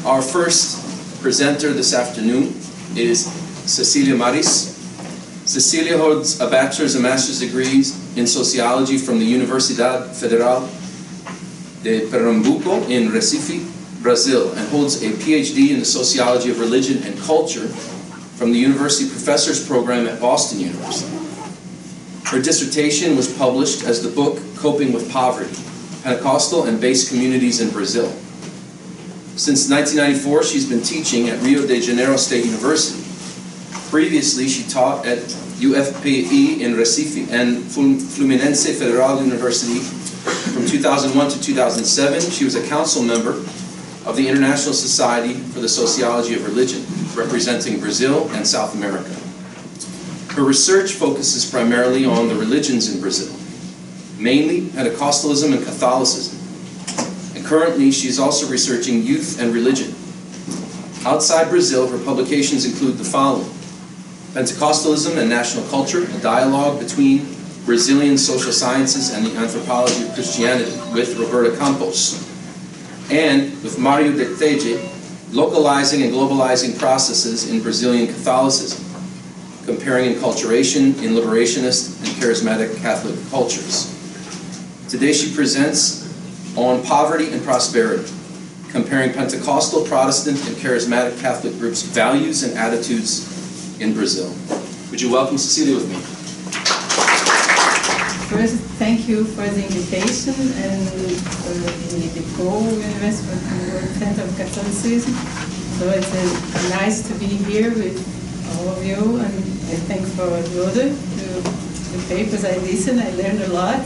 Our first presenter this afternoon is Cecília Mariz. Cecília holds a bachelor's and master's degrees in sociology from the Universidade Federal de Pernambuco in Recife, Brazil, and holds a PhD in the sociology of religion and culture from the University Professors Program at Boston University. Her dissertation was published as the book Coping with Poverty, Pentecostal and Base Communities in Brazil. Since 1994, she's been teaching at Rio de Janeiro State University. Previously, she taught at UFPE in Recife and Fluminense Federal University. From 2001 to 2007, she was a council member of the International Society for the Sociology of Religion, representing Brazil and South America. Her research focuses primarily on the religions in Brazil, mainly Pentecostalism and Catholicism. And currently, she is also researching youth and religion. Outside Brazil, her publications include the following: Pentecostalism and National Culture, a dialogue between Brazilian social sciences and the anthropology of Christianity, with Roberta Campos, and with Mario de Teje, Localizing and Globalizing Processes in Brazilian Catholicism, Comparing Enculturation in Liberationist and Charismatic Catholic Cultures. Today she presents on Poverty and Prosperity, Comparing Pentecostal, Protestant, and Charismatic Catholic Groups' Values and Attitudes in Brazil. Would you welcome Cecília with me? First, thank you for the invitation and for the DePaul University for the Center of Catholicism. So it's nice to be here with all of you, and I thank for the papers I listened. I learned a lot,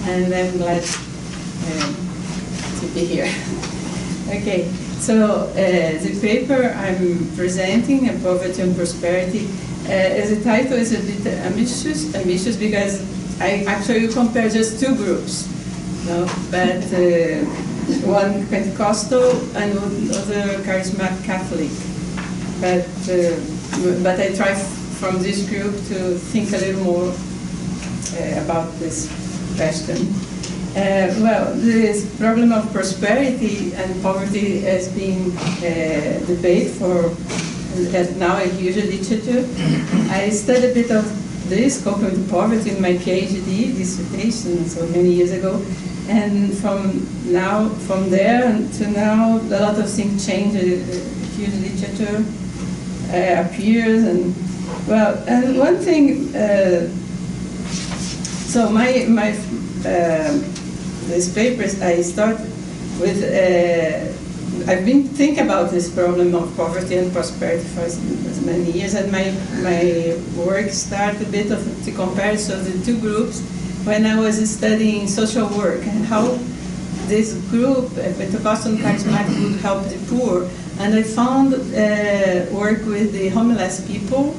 and I'm glad to be here. Okay, so the paper I'm presenting, Poverty and Prosperity, as a title is a bit ambitious because I actually compare just two groups, but one Pentecostal and other Charismatic Catholic. But I try from this group to think a little more about this question. Well, this problem of prosperity and poverty has been debated for now a huge literature. I studied a bit of this, Coping with Poverty, in my PhD dissertation so many years ago, and from there to now, a lot of things change. Huge literature appears, and well, and one thing. So these papers I start with. I've been thinking about this problem of poverty and prosperity for many years, and my work started a bit of the comparison of the two groups when I was studying social work and how this group, Pentecostal and Charismatic, would help the poor. And I found work with the homeless people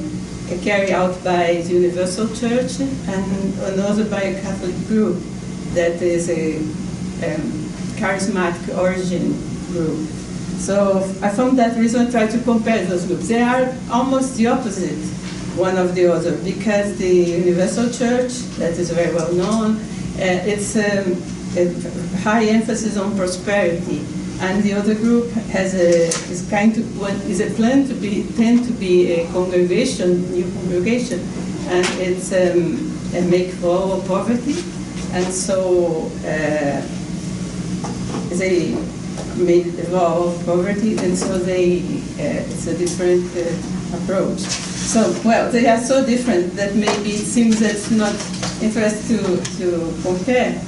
carried out by the Universal Church and another by a Catholic group that is a charismatic origin group. So I found that reason to try to compare those groups. They are almost the opposite one of the other, because the Universal Church, that is very well known, it's a high emphasis on prosperity, and the other group has is a plan to be a congregation, new congregation, and it's make vow of poverty, and so they made a vow of poverty, and so it's a different approach. So, well, they are so different that maybe it seems that's not interesting to compare.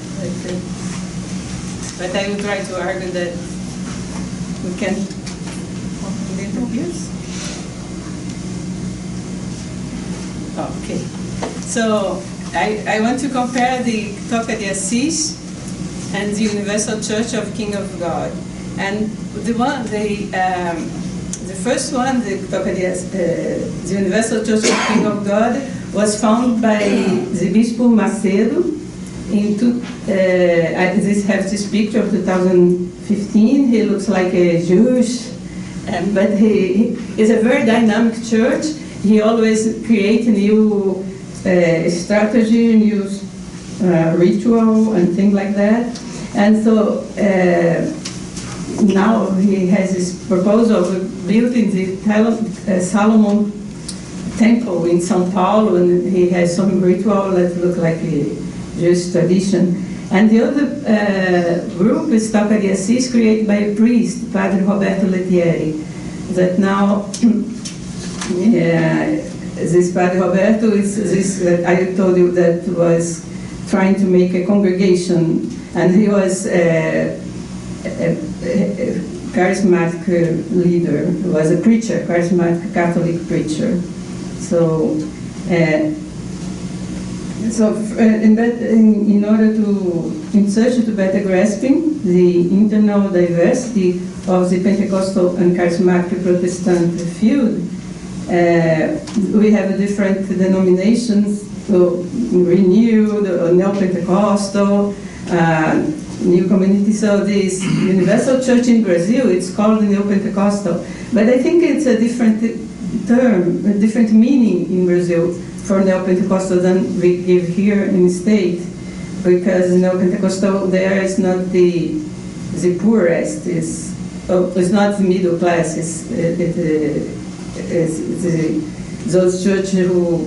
But I will try to argue that we can. Okay. So I want to compare the Toca de Assis and the Universal Church of King of God. And the first one, the Universal Church of King of God, was founded by the Bispo Macedo this has this picture of 2015. He looks like a Jewish, but he is a very dynamic church. He always creates new strategy, new ritual, and things like that. And so now he has this proposal of building the Solomon Temple in São Paulo, and he has some ritual that look like a Jewish tradition. And the other group is Toca de Assis, created by a priest, Padre Roberto Lettieri, that now this Padre Roberto is this, I told you, that was trying to make a congregation, and he was a charismatic leader. He was a preacher, charismatic Catholic preacher. So, in order in search to better grasping the internal diversity of the Pentecostal and charismatic Protestant field, we have different denominations: so renewed, Neo-Pentecostal, new community. So this universal church in Brazil, it's called Neo-Pentecostal, but I think it's a different term, a different meaning in Brazil for Neo-Pentecostal than we give here in the state, because Neo-Pentecostal there is not the poorest, it's not the middle class, it's those churches who,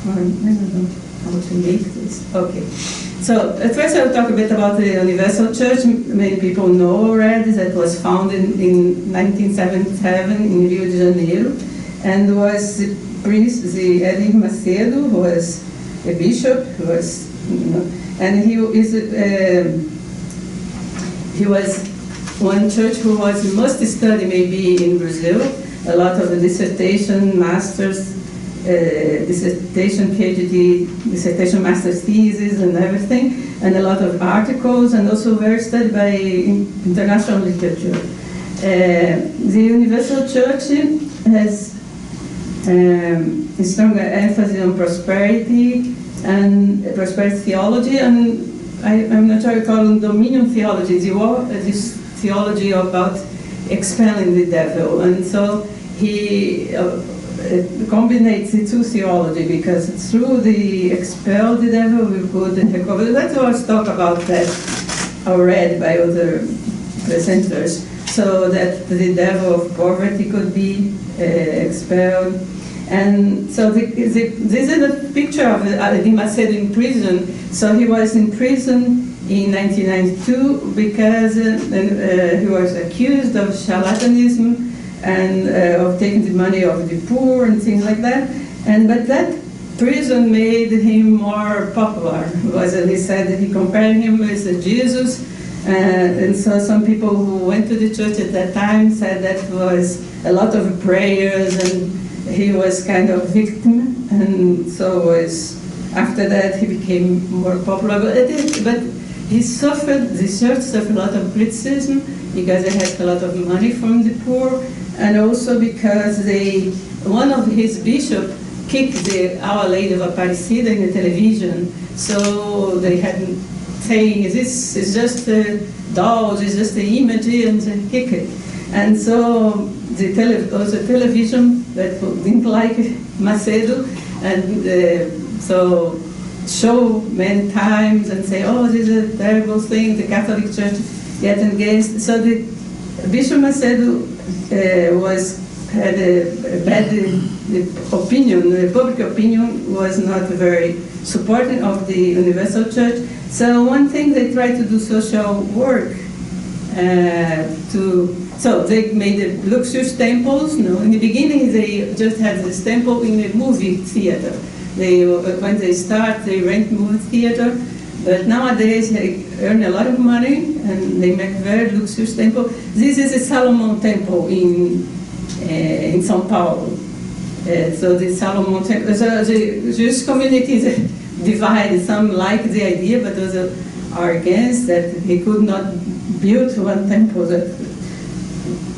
I don't know how to make this. Okay. So at first I'll talk a bit about the Universal Church. Many people know already that was founded in 1977 in Rio de Janeiro, and was the priest, the Edir Macedo, who was a bishop, who was, and he was one church who was most studied maybe in Brazil. A lot of the dissertation, master's, dissertation, PhD, dissertation, master's thesis and everything, and a lot of articles, and also very studied by international literature. The Universal Church has a stronger emphasis on prosperity and prosperity theology, and I'm not sure I call it dominion theology, this theology about expelling the devil. And so he combines the two theology, because through the expel the devil we could recover. Let's always talk about that already by other presenters, so that the devil of poverty could be expelled. And so this is a picture of Edir Macedo in prison. So he was in prison in 1992 because he was accused of charlatanism and of taking the money of the poor and things like that. But that prison made him more popular. He said that he compared him with Jesus. And so some people who went to the church at that time said that was a lot of prayers, and he was kind of victim. And so after that he became more popular. But he suffered, the church suffered a lot of criticism because they had a lot of money from the poor, and also because one of his bishops kicked the Our Lady of Aparecida in the television. So they had saying, this is just a doll, it's just an image, and they kick it. And so the television that didn't like Macedo, and so show many times and say, oh, this is a terrible thing, the Catholic Church yet against. So the Bishop Macedo had a bad opinion. The public opinion was not very supporting of the Universal Church. So one thing, they tried to do social work so they made the luxurious temples. In the beginning, they just had this temple in a movie theater. When they start, they rent movie theater, but nowadays they earn a lot of money and they make very luxurious temple. This is a Solomon temple in São Paulo. So the Solomon temple, so the Jewish community is divided. Some like the idea, but others are against that. He could not build one temple that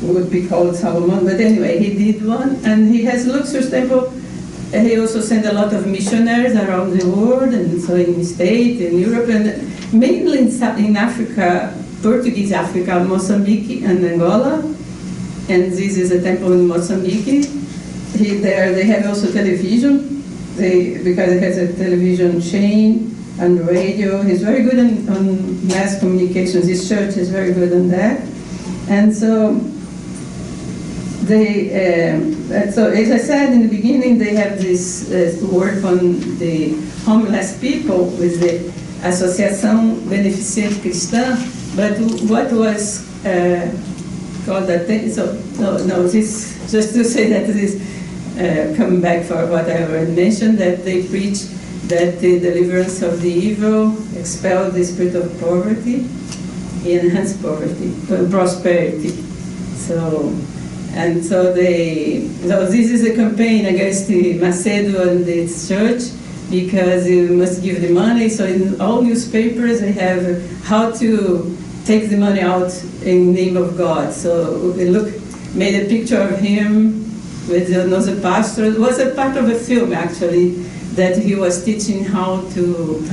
would be called Solomon, but anyway, he did one, and he has a luxurious temple. He also sent a lot of missionaries around the world, and so in the States, in Europe, and mainly in Africa, Portuguese Africa, Mozambique and Angola. And this is a temple in Mozambique. They have also television, because it has a television chain and radio. He's very good on mass communications. This church is very good on that. And so so as I said in the beginning, they have this work on the homeless people with the Associação Beneficente Cristã, but what was called that thing, so this, just to say that this, coming back for what I already mentioned, that they preach that the deliverance of the evil expel the spirit of poverty, enhance prosperity. So this is a campaign against the Macedo and its church, because you must give the money. So in all newspapers they have how to take the money out in the name of God. So we made a picture of him with another pastor. It was a part of a film actually, that he was teaching how to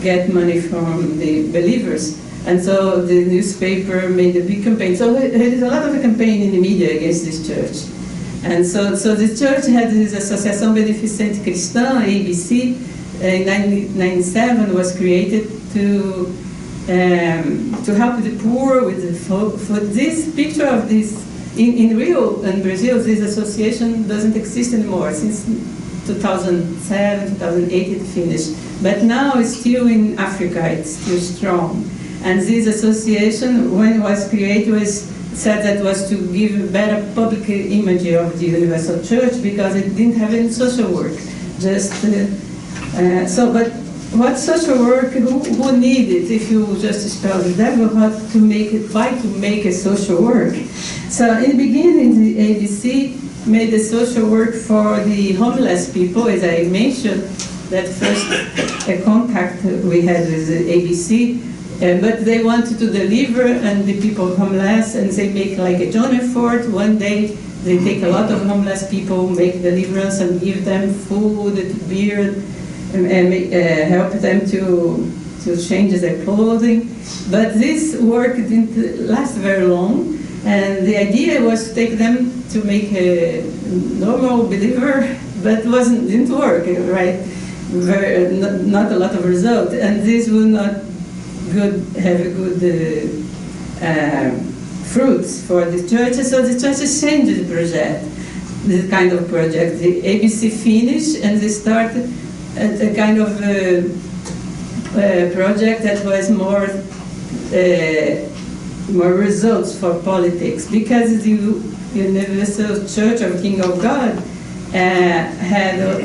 get money from the believers. And so the newspaper made a big campaign. So there is a lot of a campaign in the media against this church. And so the church had this Associação Beneficente Cristã, ABC, in 1997 was created to help the poor with the food. This picture of this, in Rio and Brazil, this association doesn't exist anymore. Since 2007, 2008 it finished. But now it's still in Africa, it's still strong. And this association, when it was created, was said that was to give a better public image of the Universal Church, because it didn't have any social work. But what social work, who need it? If you just spell the devil, why to make a social work? So in the beginning, the ABC made a social work for the homeless people, as I mentioned, that first contact we had with the ABC. But they wanted to deliver, and the people homeless, and they make like a joint effort. One day they take a lot of homeless people, make deliverance, and give them food, beer, and help them to change their clothing. But this work didn't last very long, and the idea was to take them to make a normal believer, but didn't work, right? Not a lot of result, and this will not have a good fruits for the churches. So the churches changed the project, this kind of project. The ABC finished, and they started a kind of project that was more results for politics, because the Universal Church of King of God had a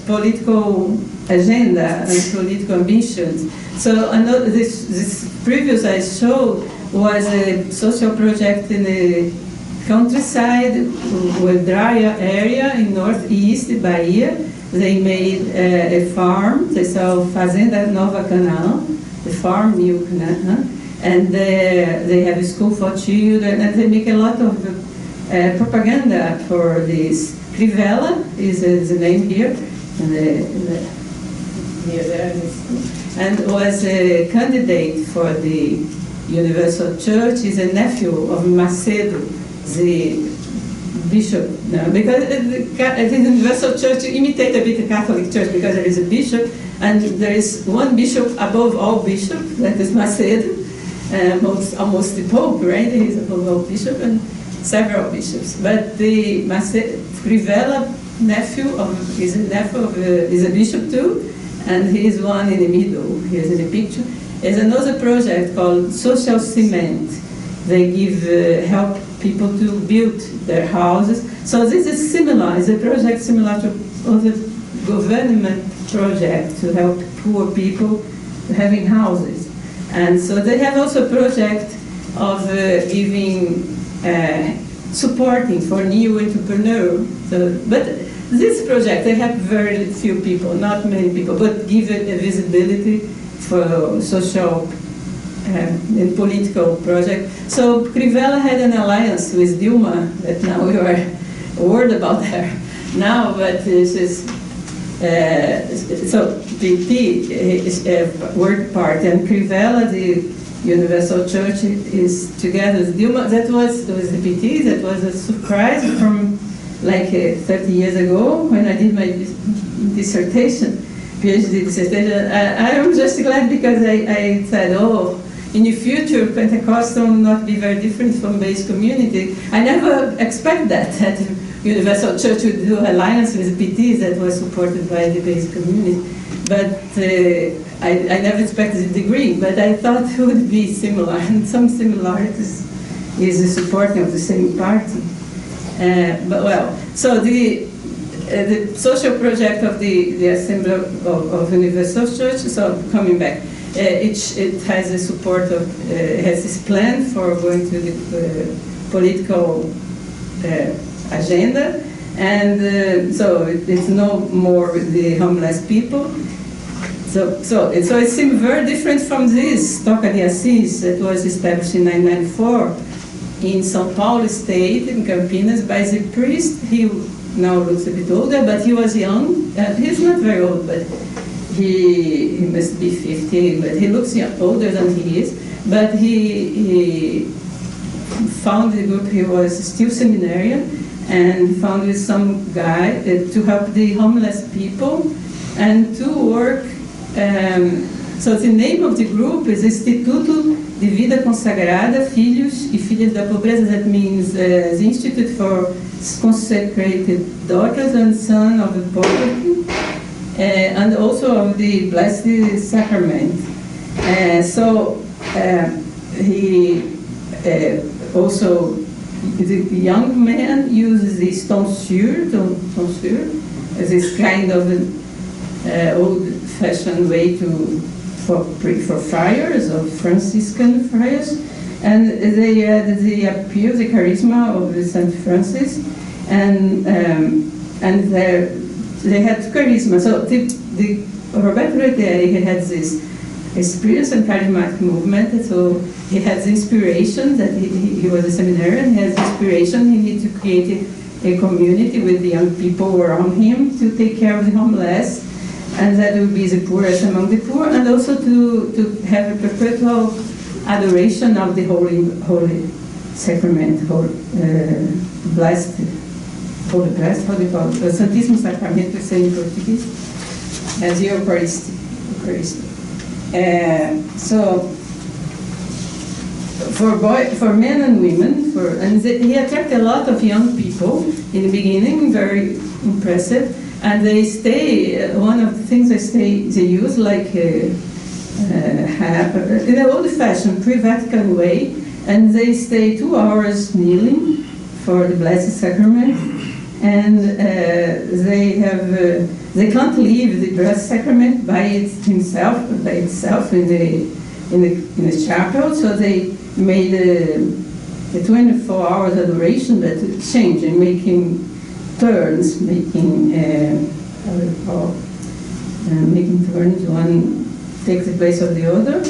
political agenda and political ambitions. So this previous I showed was a social project in the countryside, with drier area in northeast Bahia. They made a farm. They sell Fazenda Nova Canal, the farm New Canal, and they have a school for children, and they make a lot of propaganda for this. Crivella is the name here, and was a candidate for the Universal Church. He's a nephew of Macedo, the bishop. No, because the Universal Church imitates a bit the Catholic Church, because there is a bishop, and there is one bishop above all bishops, that is Macedo, almost the Pope, right? He's above all bishop, and several bishops. But the Crivella is a bishop too, and he is one in the middle. Here's in the picture. There's another project called Social Cement. They help people to build their houses. So this is similar. It's a project similar to other government project to help poor people having houses. And so they have also a project of giving supporting for new entrepreneurs. But this project, they have very few people, not many people, but give it a visibility for social and political project. So Crivella had an alliance with Dilma, that now we are worried about her now, but this is, so PP is a work part, and Crivella, the Universal Church, is together with Dilma. That was the PT, that was a surprise from like 30 years ago when I did my dissertation, PhD dissertation. I am just glad, because I said, oh, in the future, Pentecostal will not be very different from base community. I never expect that Universal Church would do alliance with PTs that was supported by the base community. But I never expected the degree, but I thought it would be similar, and some similarities is the supporting of the same party. So the social project of the Assembly of Universal Church, so coming back, it has a support of, has this plan for going to the political agenda, and so it's no more the homeless people. So it seems very different from this Toca de Assis that was established in 1994 in São Paulo state, in Campinas, by the priest. He now looks a bit older, but he was young. He's not very old, but he must be 50, but he looks older than he is. But he founded the group. He was still seminarian, and founded some guy to help the homeless people and to work. So the name of the group is Instituto de Vida Consagrada, Filhos e Filhas da Pobreza. That means the Institute for Consecrated Daughters and Sons of the Poverty, and also of the Blessed Sacrament. He also, the young man uses the tonsure, this kind of old-fashioned way for friars, or Franciscan friars, and they had the appeal, the charisma of St. Francis, and they had charisma. So the Roberto Retieri, he had this experience and charismatic movement. So he had the inspiration that he was a seminarian. He has inspiration. He needed to create a community with the young people around him to take care of the homeless, and that will be the poorest among the poor, and also to have a perpetual adoration of the Holy Sacrament, blessed, how do you call it? The Santíssimo Sacramento, we say in Portuguese, as the Eucharist. So for men and women, he attracted a lot of young people in the beginning, very impressive. And they stay, one of the things they use like in an old-fashioned, pre-Vatican way, and they stay 2 hours kneeling for the Blessed Sacrament, and they can't leave the Blessed Sacrament by itself in the chapel, so they made a 24 hours adoration, but changing, making turns, making turns, one takes the place of the other.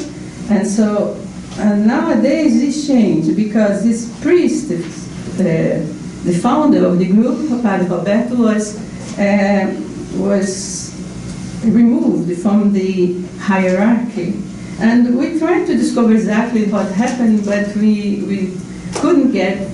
And so nowadays this changed, because this priest, the founder of the group, Padre Roberto, was removed from the hierarchy. And we tried to discover exactly what happened, but we couldn't get.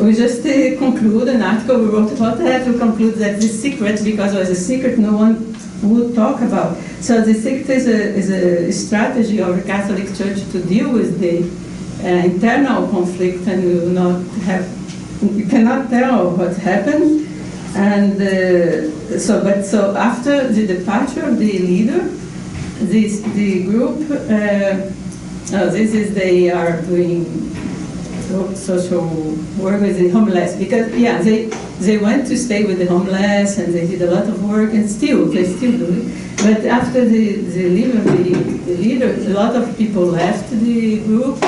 We just conclude an article we wrote about that. We conclude that the secret, because it was a secret, no one would talk about. So the secret is a strategy of the Catholic Church to deal with the internal conflict, and we will not have. You cannot tell what happened. And so after the departure of the leader, the group. They are doing social work with the homeless, because they went to stay with the homeless, and they did a lot of work, and they still do it. But after the leader, a lot of people left the group,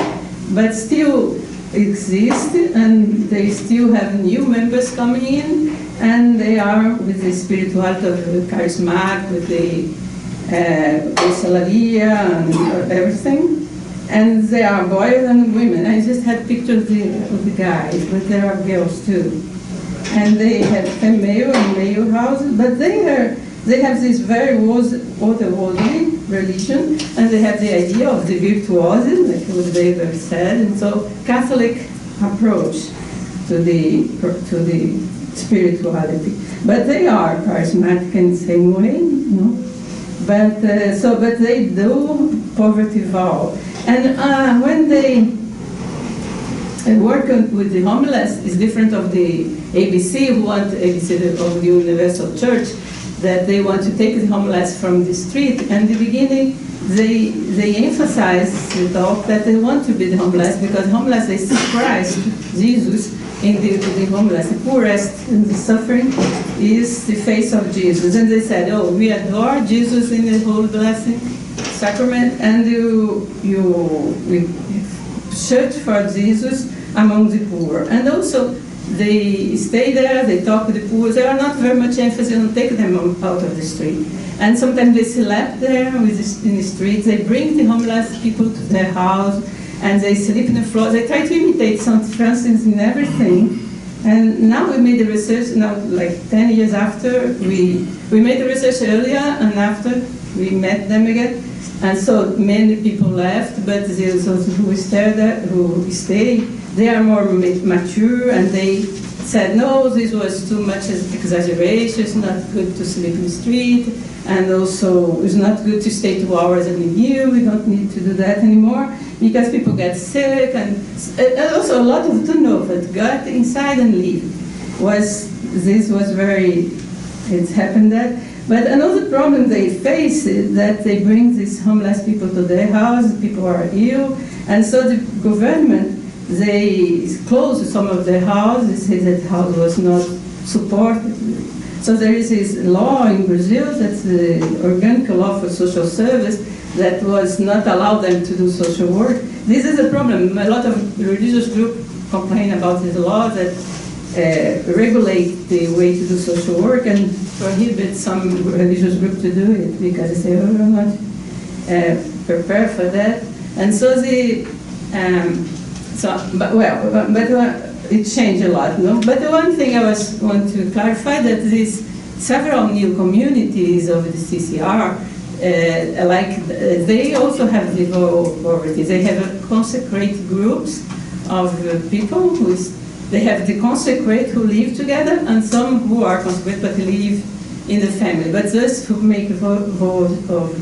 but still exist, and they still have new members coming in, and they are with the spirituality of the Charismatic, with the Theology and everything. And they are boys and women. I just had pictures of the guys, but there are girls too. And they have female and male houses, but they have this very otherworldly religion, and they have the idea of the virtuosis, like what Weber said, and so Catholic approach to the spirituality. But they are charismatic in the same way, you know. But they do poverty vow. And when they work with the homeless, is different of the ABC, who want ABC of the Universal Church, that they want to take the homeless from the street. And in the beginning, they emphasize the talk that they want to be the homeless, because homeless, they see Christ, Jesus, in the homeless. The poorest and the suffering is the face of Jesus. And they said, oh, we adore Jesus in the Holy Blessing Sacrament, and we search for Jesus among the poor. And also, they stay there, they talk with the poor. There are not very much emphasis on taking them out of the street. And sometimes they sleep there in the streets. They bring the homeless people to their house, and they sleep in the floor. They try to imitate St. Francis in everything. And now we made the research, now like 10 years after, we made the research earlier, and after we met them again. And so many people left, but those who stay there, they are more mature, and they said, no, this was too much exaggeration, it's not good to sleep in the street, and also it's not good to stay 2 hours and leave you, we don't need to do that anymore, because people get sick, and also a lot of turnover, got inside and leave. This was very, it's happened that. But another problem they face is that they bring these homeless people to their house, people are ill, and so the government, they closed some of their houses, they say that house was not supported. So there is this law in Brazil, that's the organic law for social service, that was not allowed them to do social work. This is a problem. A lot of religious groups complain about this law that regulate the way to do social work and prohibit some religious group to do it, because they say, oh, we're not prepared for that. And so it changed a lot, no? But the one thing I want to clarify, that these several new communities of the CCR, they also have livable poverty. They have consecrated groups of people they have the consecrate who live together, and some who are consecrate but live in the family. But those who make vote of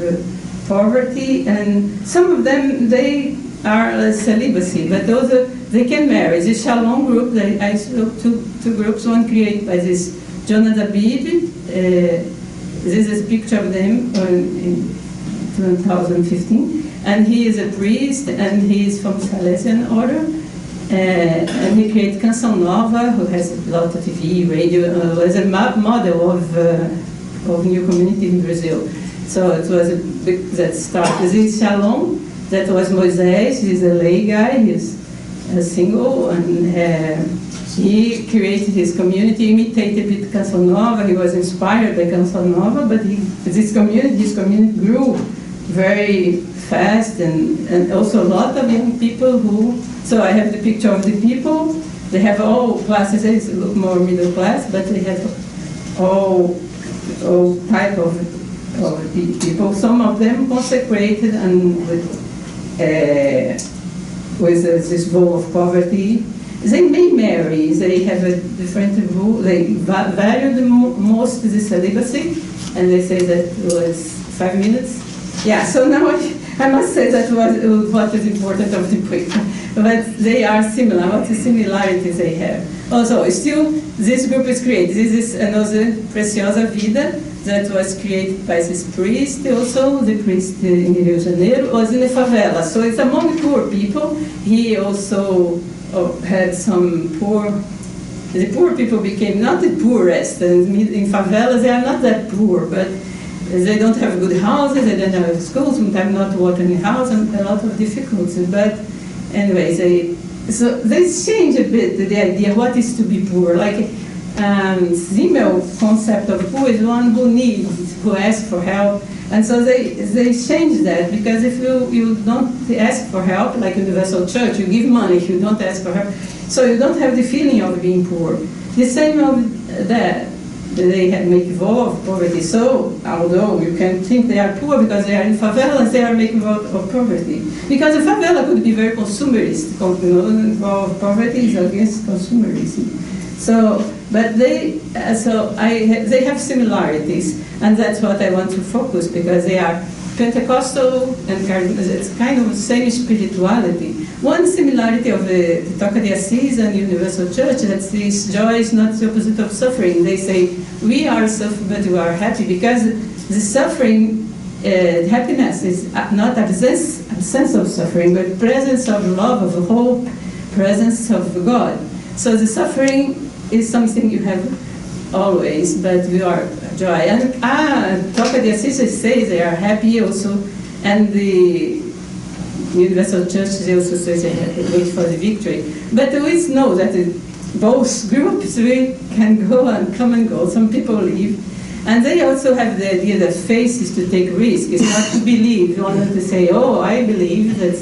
poverty, and some of them, they are celibacy, but those they can marry. The Shalom group, I saw two groups, one created by this Jonah Dabib. This is a picture of them in 2015, and he is a priest, and he is from Salesian order. And he created Canção Nova, who has a lot of TV, radio, as a model of new community in Brazil. So it was a big that started. This Shalom, that was Moisés, he's a lay guy, he's a single, and he created his community, imitated a bit Canção Nova. He was inspired by Canção Nova, but his community grew very fast, and also a lot of young people who. So I have the picture of the people. They have all classes. They look more middle class, but they have all type of people. Some of them consecrated and with this vow of poverty. They may marry. They have a different rule. They value the most the celibacy, and they say that it was 5 minutes. Yeah. So now I must say that was what is important of the picture. But they are similar. What the similarities they have? Also, still, this group is created. This is another Preciosa Vida that was created by this priest. Also, the priest in Rio de Janeiro was in the favela. So it's among poor people. He also had some poor. The poor people became not the poorest. And in favelas, they are not that poor, but they don't have good houses. They don't have schools. Sometimes not water in the house, and a lot of difficulties. But anyway, they change a bit the idea what is to be poor. Like Zimmel's concept of poor is one who needs, who asks for help, and so they change that, because if you don't ask for help, like Universal Church, you give money if you don't ask for help, so you don't have the feeling of being poor. The same of that. They make vow of poverty. So, although you can think they are poor because they are in favelas, they are making vow of poverty. Because a favela could be very consumerist. Vow of poverty is against consumerism. So, but they have similarities, and that's what I want to focus, because they are Pentecostal and Charismatic, it's kind of the same spirituality. One similarity of the Toca de Assis and Universal Church, that this joy is not the opposite of suffering. They say, we are suffering, but we are happy, because the suffering, happiness is not absence of suffering, but presence of love, of hope, presence of God. So the suffering is something you have always, but we are joy. And Toca de Assis say they are happy also, and the Universal Church, they also say they wait for the victory. But we know that both groups we can go and come and go. Some people leave, and they also have the idea that faith is to take risk. It's not to believe. You want to say, oh, I believe that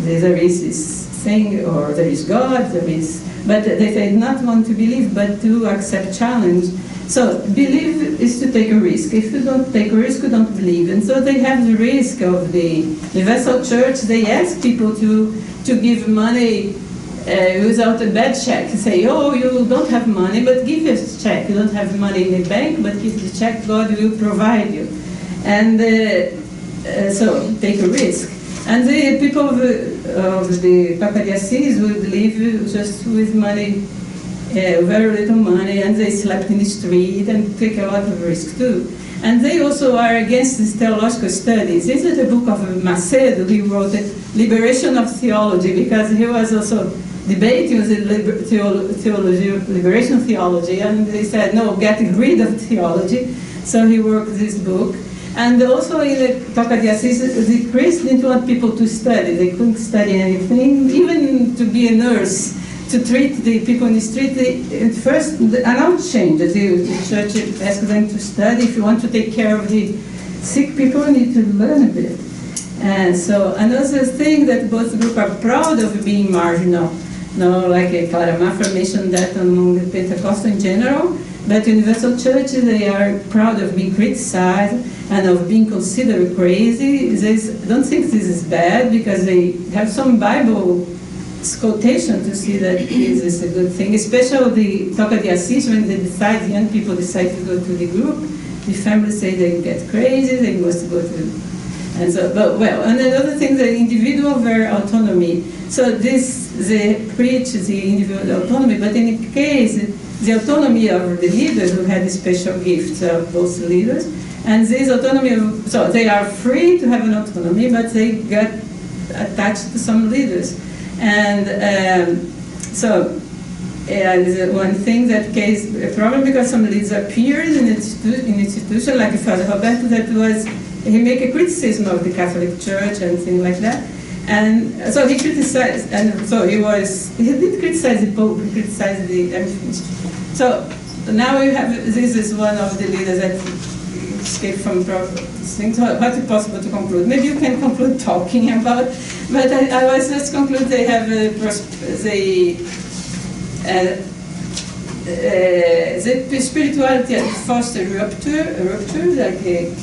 there is this thing, or there is God, there is. But they say not want to believe, but to accept challenge. So believe is to take a risk. If you don't take a risk, you don't believe. And so they have the risk of the Universal Church. They ask people to give money without a bad check. Say, oh, you don't have money, but give us a check. You don't have money in the bank, but give the check, God will provide you. And so take a risk. And the people of the Toca de Assis would live just with money, very little money, and they slept in the street and take a lot of risk too. And they also are against these theological studies. This is a book of Macedo. He wrote Liberation of Theology, because he was also debating the liberation theology, and they said, no, getting rid of theology. So he wrote this book. And also in the Toca de Assis, the priests didn't want people to study. They couldn't study anything, even to be a nurse, to treat the people in the street. At first, announced change. The church asked them to study. If you want to take care of the sick people, you need to learn a bit. And so another thing that both groups are proud of being marginal. No, like Claramafer mentioned that among the Pentecostals in general, but Universal Church, they are proud of being criticized and of being considered crazy. They don't think this is bad, because they have some Bible quotation to see that this is a good thing, especially the Toca de Assis, when they decide, young people decide to go to the group, the family say they get crazy, they must go to. And so, but well, and another thing, the individual very autonomy. So they preach the individual autonomy, but in the case, the autonomy of the leaders who had special gifts of both leaders, and this autonomy, so they are free to have an autonomy, but they got attached to some leaders. And so one thing that case a problem, because some leaders appeared in institution, like Father Roberto, that was, he made a criticism of the Catholic Church and things like that. And so he criticized, and so he did criticize the Pope, he criticized the everything. So now you have, this is one of the leaders that escaped from things. What is possible to conclude? Maybe you can conclude talking about, but I was just conclude they have the spirituality foster rupture, like they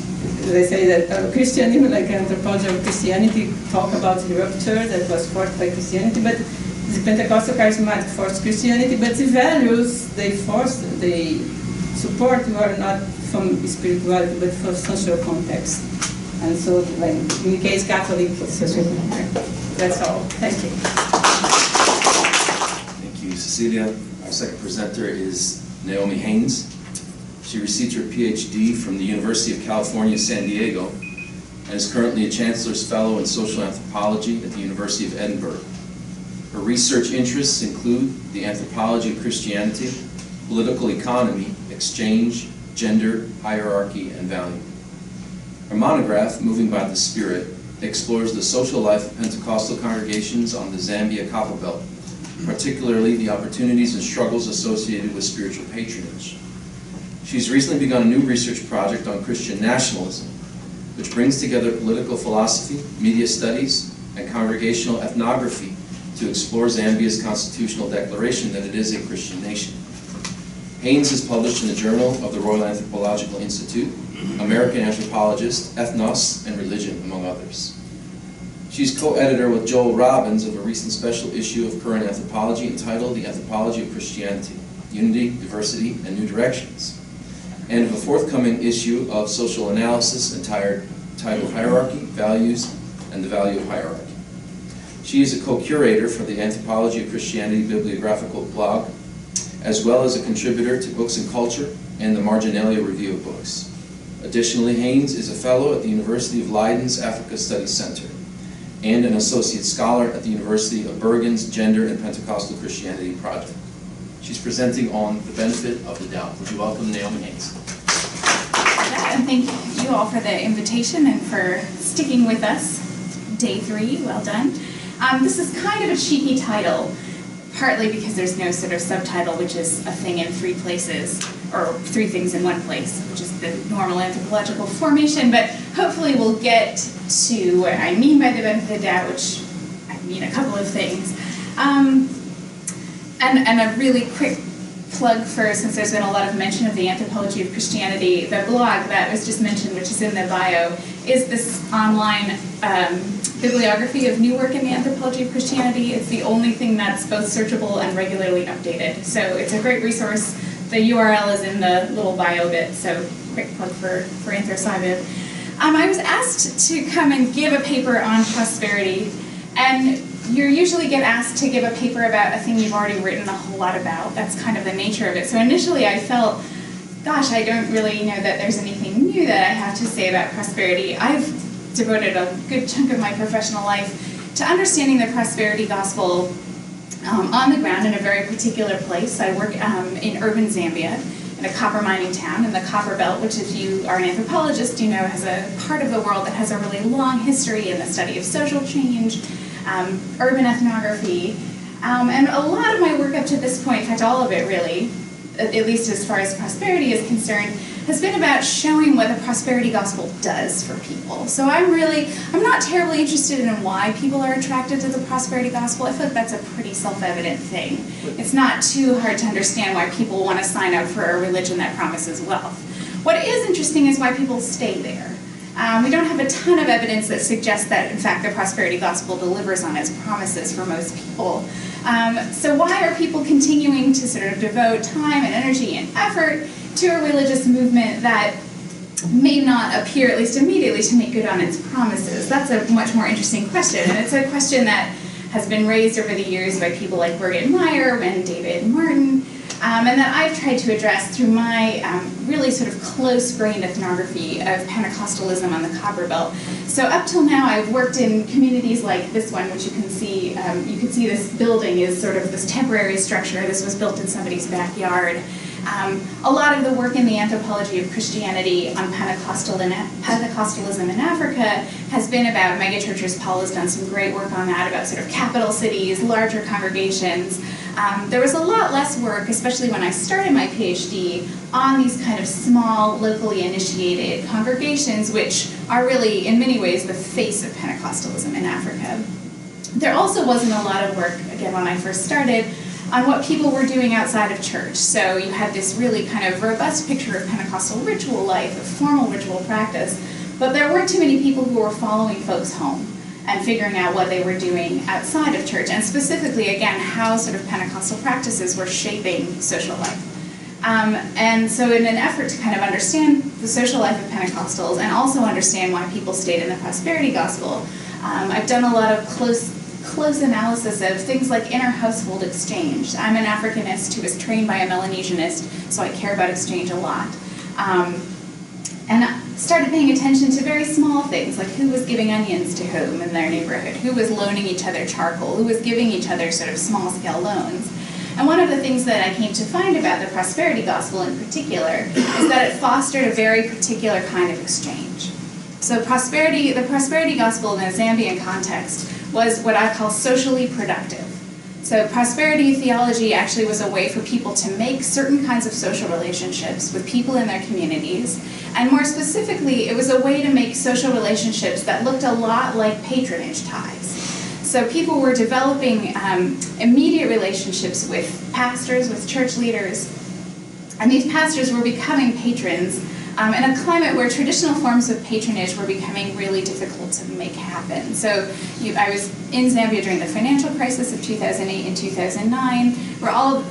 say that Christianity, like anthropology of Christianity, talk about the rupture that was forced by Christianity, but the Pentecostal Charismatic forced Christianity, but the values they support were not from spirituality, but from social context. And so, like, in the case Catholic, social context. That's all. Thank you. Thank you, Cecília. Our second presenter is Naomi Haynes. She received her PhD from the University of California, San Diego, and is currently a Chancellor's Fellow in Social Anthropology at the University of Edinburgh. Her research interests include the anthropology of Christianity, political economy, exchange, gender, hierarchy, and value. Her monograph, Moving by the Spirit, explores the social life of Pentecostal congregations on the Zambia Copper Belt, particularly the opportunities and struggles associated with spiritual patronage. She's recently begun a new research project on Christian nationalism, which brings together political philosophy, media studies, and congregational ethnography to explore Zambia's constitutional declaration that it is a Christian nation. Haynes is published in the Journal of the Royal Anthropological Institute, American Anthropologist, Ethnos, and Religion, among others. She's co-editor with Joel Robbins of a recent special issue of Current Anthropology entitled The Anthropology of Christianity, Unity, Diversity, and New Directions, and of a forthcoming issue of Social Analysis entitled titled Hierarchy, Values, and the Value of Hierarchy. She is a co-curator for the Anthropology of Christianity bibliographical blog, as well as a contributor to Books and Culture and the Marginalia Review of Books. Additionally, Haynes is a fellow at the University of Leiden's Africa Studies Center and an associate scholar at the University of Bergen's Gender and Pentecostal Christianity Project. She's presenting on the benefit of the doubt. Would you welcome Naomi Haynes? And thank you all for the invitation and for sticking with us. Day 3, well done. This is kind of a cheeky title, partly because there's no sort of subtitle, which is a thing in 3 places, or 3 things in 1 place, which is the normal anthropological formation, but hopefully we'll get to what I mean by the benefit of the doubt, which I mean a couple of things. And a really quick plug for, since there's been a lot of mention of the Anthropology of Christianity, the blog that was just mentioned, which is in the bio, is this online bibliography of new work in the Anthropology of Christianity. It's the only thing that's both searchable and regularly updated. So it's a great resource. The URL is in the little bio bit, so quick plug for AnthroCyBib. I was asked to come and give a paper on prosperity, and you usually get asked to give a paper about a thing you've already written a whole lot about. That's kind of the nature of it. So initially I felt, gosh, I don't really know that there's anything new that I have to say about prosperity. I've devoted a good chunk of my professional life to understanding the prosperity gospel on the ground in a very particular place. I work in urban Zambia, in a copper mining town in the Copper Belt, which if you are an anthropologist, you know has a part of the world that has a really long history in the study of social change, urban ethnography, and a lot of my work up to this point, in fact all of it really, at least as far as prosperity is concerned, has been about showing what the prosperity gospel does for people. So I'm not terribly interested in why people are attracted to the prosperity gospel. I feel like that's a pretty self-evident thing. It's not too hard to understand why people want to sign up for a religion that promises wealth. What is interesting is why people stay there. We don't have a ton of evidence that suggests that, in fact, the prosperity gospel delivers on its promises for most people. So why are people continuing to sort of devote time and energy and effort to a religious movement that may not appear, at least immediately, to make good on its promises? That's a much more interesting question, and it's a question that has been raised over the years by people like Birgit Meyer and David Martin, and that I've tried to address through my really sort of close-grained ethnography of Pentecostalism on the Copper Belt. So up till now, I've worked in communities like this one, which you can see. You can see this building is sort of this temporary structure. This was built in somebody's backyard. A lot of the work in the Anthropology of Christianity on Pentecostalism in Africa has been about megachurches. Paul has done some great work on that, about sort of capital cities, larger congregations. There was a lot less work, especially when I started my PhD, on these kind of small, locally initiated congregations, which are really, in many ways, the face of Pentecostalism in Africa. There also wasn't a lot of work, again, when I first started, on what people were doing outside of church. So you had this really kind of robust picture of Pentecostal ritual life, of formal ritual practice, but there weren't too many people who were following folks home and figuring out what they were doing outside of church, and specifically, again, how sort of Pentecostal practices were shaping social life. And so in an effort to kind of understand the social life of Pentecostals and also understand why people stayed in the prosperity gospel, I've done a lot of close analysis of things like inter-household exchange. I'm an Africanist who was trained by a Melanesianist, so I care about exchange a lot. And I started paying attention to very small things, like who was giving onions to whom in their neighborhood, who was loaning each other charcoal, who was giving each other sort of small-scale loans. And one of the things that I came to find about the prosperity gospel in particular is that it fostered a very particular kind of exchange. So the prosperity gospel in a Zambian context was what I call socially productive. So prosperity theology actually was a way for people to make certain kinds of social relationships with people in their communities, and more specifically, it was a way to make social relationships that looked a lot like patronage ties. So people were developing immediate relationships with pastors, with church leaders, and these pastors were becoming patrons in a climate where traditional forms of patronage were becoming really difficult to make happen. So I was in Zambia during the financial crisis of 2008 and 2009,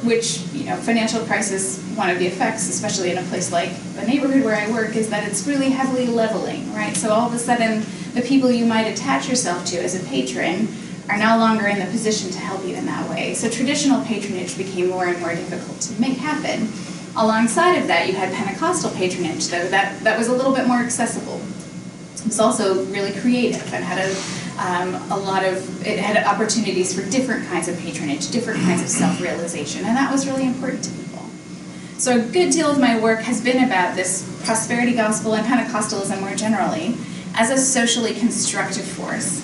which financial crisis, one of the effects, especially in a place like the neighborhood where I work, is that it's really heavily leveling, right? So all of a sudden, the people you might attach yourself to as a patron are no longer in the position to help you in that way. So traditional patronage became more and more difficult to make happen. Alongside of that, you had Pentecostal patronage, though, that was a little bit more accessible. It was also really creative and had it had opportunities for different kinds of patronage, different kinds of self-realization, and that was really important to people. So a good deal of my work has been about this prosperity gospel and Pentecostalism more generally as a socially constructive force.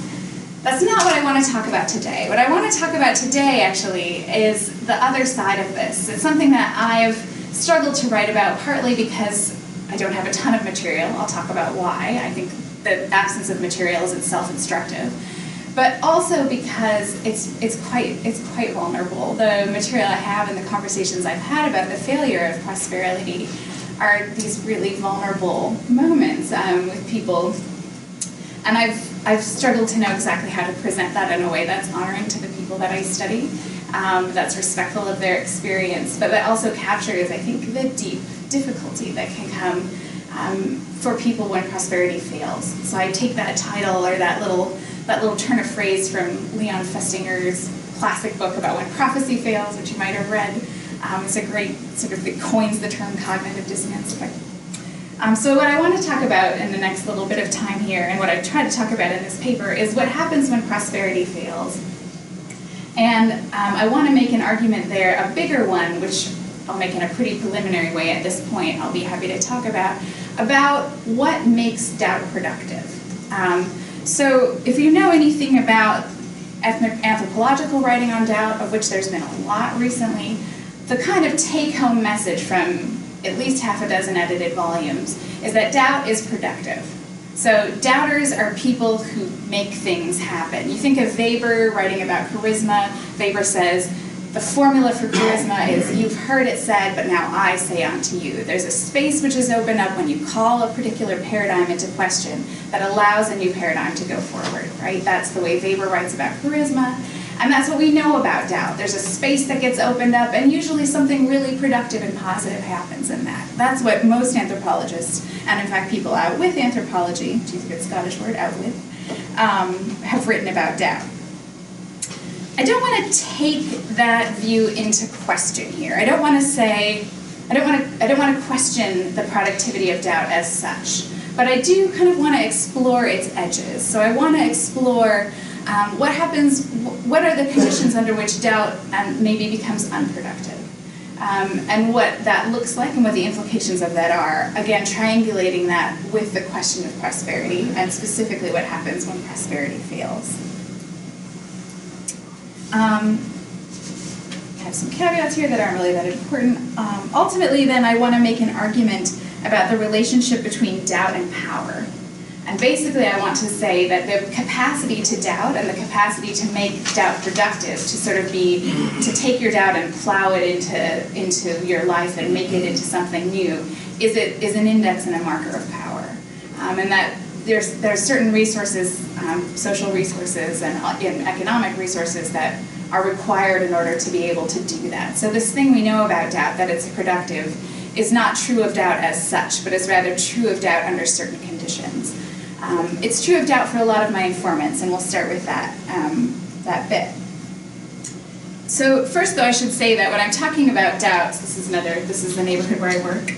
That's not what I want to talk about today. What I want to talk about today, actually, is the other side of this. It's something that I've struggled to write about, partly because I don't have a ton of material. I'll talk about why. I think the absence of material is itself instructive. But also because it's quite vulnerable. The material I have and the conversations I've had about the failure of prosperity are these really vulnerable moments with people. And I've struggled to know exactly how to present that in a way that's honoring to the people that I study, that's respectful of their experience, but that also captures, I think, the deep difficulty that can come for people when prosperity fails. So I take that title or that little turn of phrase from Leon Festinger's classic book about when prophecy fails, which you might have read. It's a great it coins the term cognitive dissonance. So what I want to talk about in the next little bit of time here, and what I've tried to talk about in this paper, is what happens when prosperity fails. And I want to make an argument there, a bigger one, which I'll make in a pretty preliminary way at this point. I'll be happy to talk about what makes doubt productive. So if you know anything about anthropological writing on doubt, of which there's been a lot recently, the kind of take-home message from at least half a dozen edited volumes is that doubt is productive. So doubters are people who make things happen. You think of Weber writing about charisma. Weber says, the formula for charisma is, you've heard it said, but now I say unto you. There's a space which is opened up when you call a particular paradigm into question that allows a new paradigm to go forward, right? That's the way Weber writes about charisma. And that's what we know about doubt. There's a space that gets opened up, and usually something really productive and positive happens in that. That's what most anthropologists, and in fact people out with anthropology, which is a good Scottish word, out with, have written about doubt. I don't want to take that view into question here. I don't want to question the productivity of doubt as such, but I do kind of want to explore its edges. So I want to explore what happens, what are the conditions under which doubt maybe becomes unproductive, and what that looks like and what the implications of that are. Again, triangulating that with the question of prosperity, and specifically what happens when prosperity fails. I have some caveats here that aren't really that important. Ultimately, then, I want to make an argument about the relationship between doubt and power. And basically, I want to say that the capacity to doubt and the capacity to make doubt productive, to sort of to take your doubt and plow it into your life and make it into something new, is an index and a marker of power. And that there's certain resources, social resources and economic resources that are required in order to be able to do that. So this thing we know about doubt, that it's productive, is not true of doubt as such, but is rather true of doubt under certain conditions. It's true of doubt for a lot of my informants, and we'll start with that bit. So first, though, I should say that when I'm talking about doubts, this is the neighborhood where I work.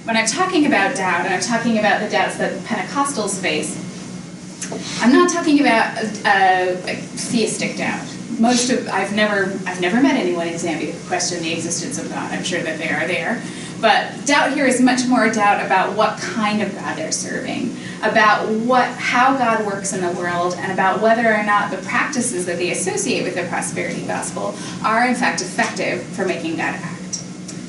When I'm talking about doubt, and I'm talking about the doubts that Pentecostals face, I'm not talking about theistic doubt. I've never met anyone in Zambia who questioned the existence of God. I'm sure that they are there. But doubt here is much more a doubt about what kind of God they're serving, about how God works in the world, and about whether or not the practices that they associate with the prosperity gospel are in fact effective for making God act.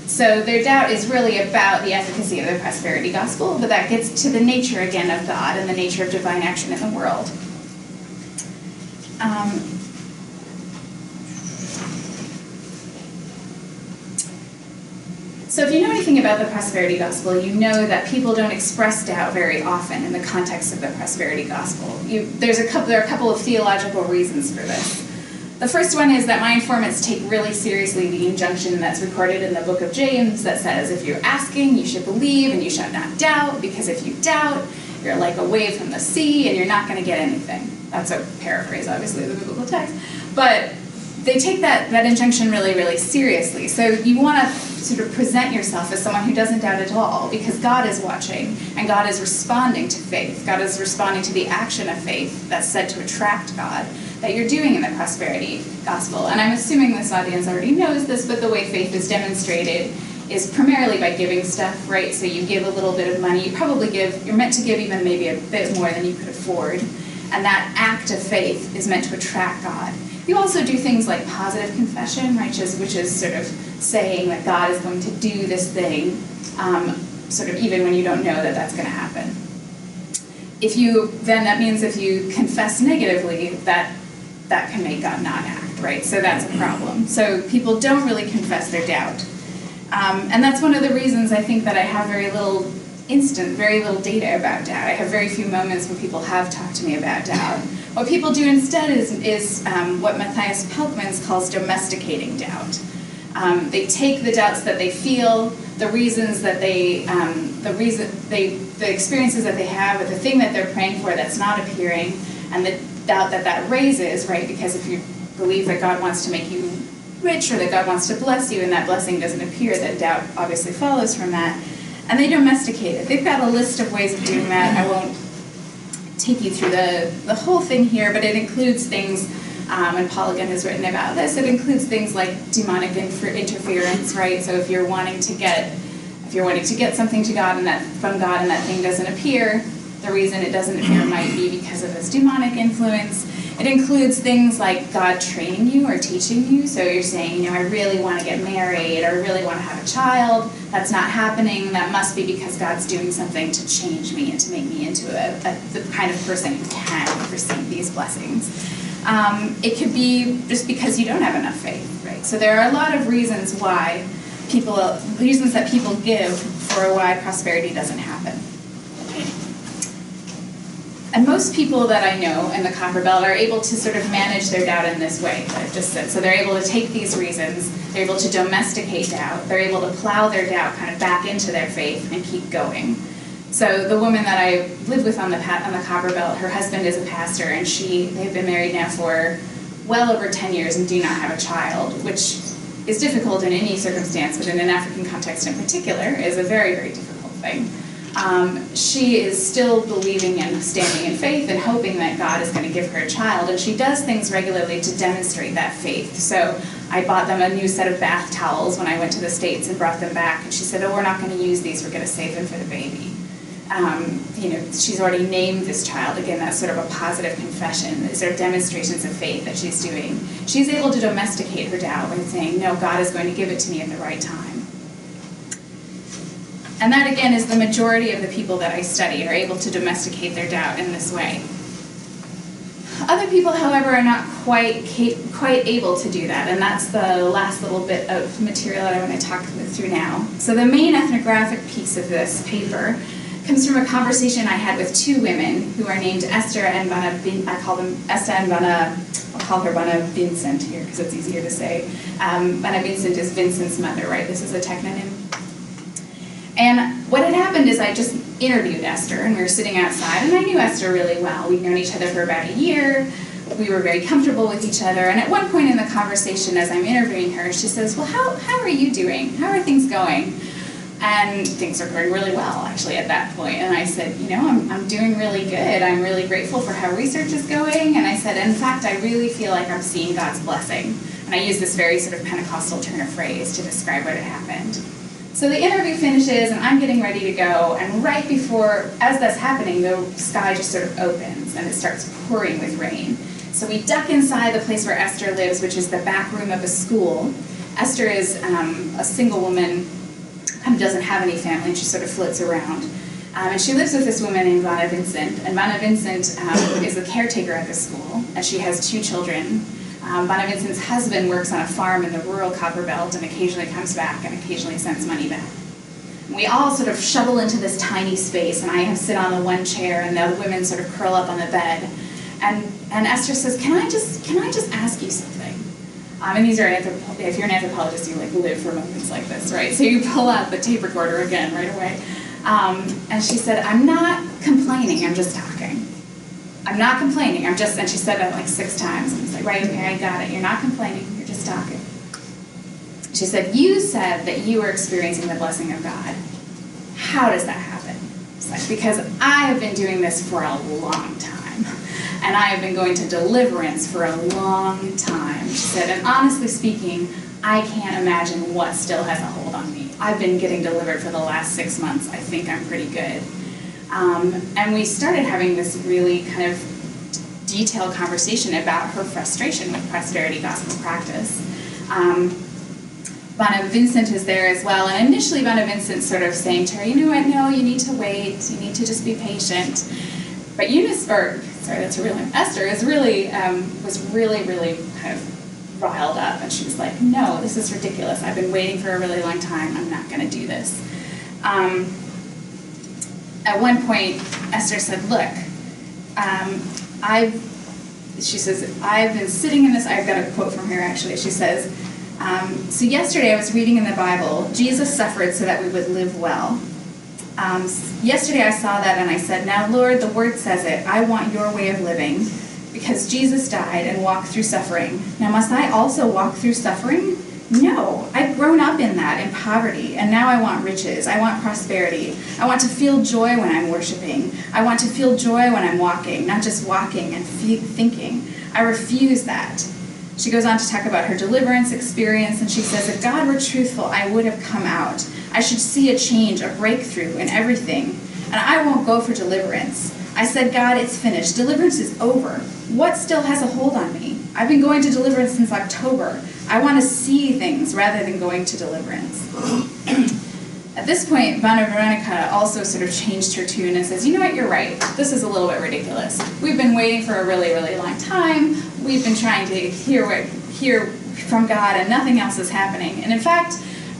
So their doubt is really about the efficacy of the prosperity gospel, but that gets to the nature again of God and the nature of divine action in the world. So if you know anything about the prosperity gospel, you know that people don't express doubt very often in the context of the prosperity gospel. There are a couple of theological reasons for this. The first one is that my informants take really seriously the injunction that's recorded in the book of James that says, if you're asking, you should believe and you shall not doubt, because if you doubt, you're like a wave from the sea and you're not going to get anything. That's a paraphrase, obviously, of the biblical text. But they take that injunction really, really seriously. So you want to sort of present yourself as someone who doesn't doubt at all, because God is watching, and God is responding to faith. God is responding to the action of faith that's said to attract God, that you're doing in the prosperity gospel. And I'm assuming this audience already knows this, but the way faith is demonstrated is primarily by giving stuff, right? So you give a little bit of money. You're meant to give even maybe a bit more than you could afford. And that act of faith is meant to attract God. You also do things like positive confession, right, which is sort of saying that God is going to do this thing, sort of even when you don't know that that's going to happen. That means if you confess negatively, that can make God not act, right? So that's a problem. So people don't really confess their doubt. And that's one of the reasons I think that I have very little data about doubt. I have very few moments when people have talked to me about doubt. What people do instead is what Matthias Pelkmans calls domesticating doubt. They take the doubts that they feel, the experiences that they have with the thing that they're praying for that's not appearing, and the doubt that raises, right? Because if you believe that God wants to make you rich or that God wants to bless you and that blessing doesn't appear, then doubt obviously follows from that. And they domesticate it. They've got a list of ways of doing that. I won't take you through the whole thing here, but it includes things, and Paul again has written about this, it includes things like demonic interference, right? So if you're wanting to get something to God from God and that thing doesn't appear, the reason it doesn't appear might be because of this demonic influence. It includes things like God training you or teaching you. So you're saying, I really want to get married, or I really want to have a child. That's not happening. That must be because God's doing something to change me and to make me into the kind of person who can receive these blessings. It could be just because you don't have enough faith, right? So there are a lot of reasons that people give for why prosperity doesn't happen. And most people that I know in the Copper Belt are able to sort of manage their doubt in this way that I've just said. So they're able to take these reasons, they're able to domesticate doubt, they're able to plow their doubt kind of back into their faith and keep going. So the woman that I live with on the Copper Belt, her husband is a pastor, and they've been married now for well over 10 years and do not have a child, which is difficult in any circumstance, but in an African context in particular is a very, very difficult thing. She is still believing and standing in faith and hoping that God is going to give her a child, and she does things regularly to demonstrate that faith. So I bought them a new set of bath towels when I went to the States and brought them back, and she said, we're not going to use these, we're going to save them for the baby. She's already named this child. Again, that's sort of a positive confession. These are demonstrations of faith that she's doing. She's able to domesticate her doubt by saying, no, God is going to give it to me at the right time. And that, again, is the majority of the people that I study are able to domesticate their doubt in this way. Other people, however, are not quite able to do that, and that's the last little bit of material that I want to talk through now. So the main ethnographic piece of this paper comes from a conversation I had with two women who are named Esther and I'll call her Bana Vincent here because it's easier to say. Bana Vincent is Vincent's mother, right? This is a technonym. And what had happened is I just interviewed Esther, and we were sitting outside, and I knew Esther really well. We'd known each other for about a year. We were very comfortable with each other, and at one point in the conversation, as I'm interviewing her, she says, well, how are you doing? How are things going? And things are going really well, actually, at that point. And I said, I'm doing really good. I'm really grateful for how research is going. And I said, in fact, I really feel like I'm seeing God's blessing. And I use this very sort of Pentecostal turn of phrase to describe what had happened. So the interview finishes, and I'm getting ready to go, and right before, as that's happening, the sky just sort of opens, and it starts pouring with rain. So we duck inside the place where Esther lives, which is the back room of a school. Esther is a single woman, kind of doesn't have any family, and she sort of floats around. And she lives with this woman named Bana Vincent, and Bana Vincent is the caretaker at the school, and she has two children Bonavincent's husband works on a farm in the rural Copper Belt and occasionally comes back and occasionally sends money back. We all sort of shovel into this tiny space, and I sit on the one chair, and the other women sort of curl up on the bed. And Esther says, "Can I just ask you something?" And these are if you're an anthropologist, you live for moments like this, right? So you pull out the tape recorder again right away. And she said, "I'm not complaining. I'm just talking. I'm not complaining. I'm just," and she said that 6 times. And I was like, "Right, okay, I got it. You're not complaining. You're just talking." She said, "You said that you were experiencing the blessing of God. How does that happen?" It's like, "Because I have been doing this for a long time. And I have been going to deliverance for a long time." She said, "And honestly speaking, I can't imagine what still has a hold on me. I've been getting delivered for the last 6 months. I think I'm pretty good." And we started having this really kind of detailed conversation about her frustration with prosperity gospel practice. Bonavincent is there as well, and initially Bonavincent's sort of saying to her, "You know what, no, you need to wait, you need to just be patient." But Esther is really, was really kind of riled up, and she was like, "No, this is ridiculous. I've been waiting for a really long time. I'm not going to do this." At one point, Esther said, "Look, she says, I've been sitting in this," I've got a quote from her actually, she says, "So yesterday I was reading in the Bible, Jesus suffered so that we would live well. Yesterday I saw that and I said, now Lord, the word says it, I want your way of living, because Jesus died and walked through suffering. Now must I also walk through suffering? No, I've grown up in that, in poverty, and now I want riches, I want prosperity. I want to feel joy when I'm worshiping. I want to feel joy when I'm walking, not just walking and thinking. I refuse that." She goes on to talk about her deliverance experience, and she says, "If God were truthful, I would have come out. I should see a change, a breakthrough in everything, and I won't go for deliverance. I said, God, it's finished. Deliverance is over. What still has a hold on me? I've been going to deliverance since October. I want to see things rather than going to deliverance." At this point, Veronica also sort of changed her tune and says, "You know what, you're right. This is a little bit ridiculous. We've been waiting for a really, really long time. We've been trying to hear from God, and nothing else is happening." And in fact,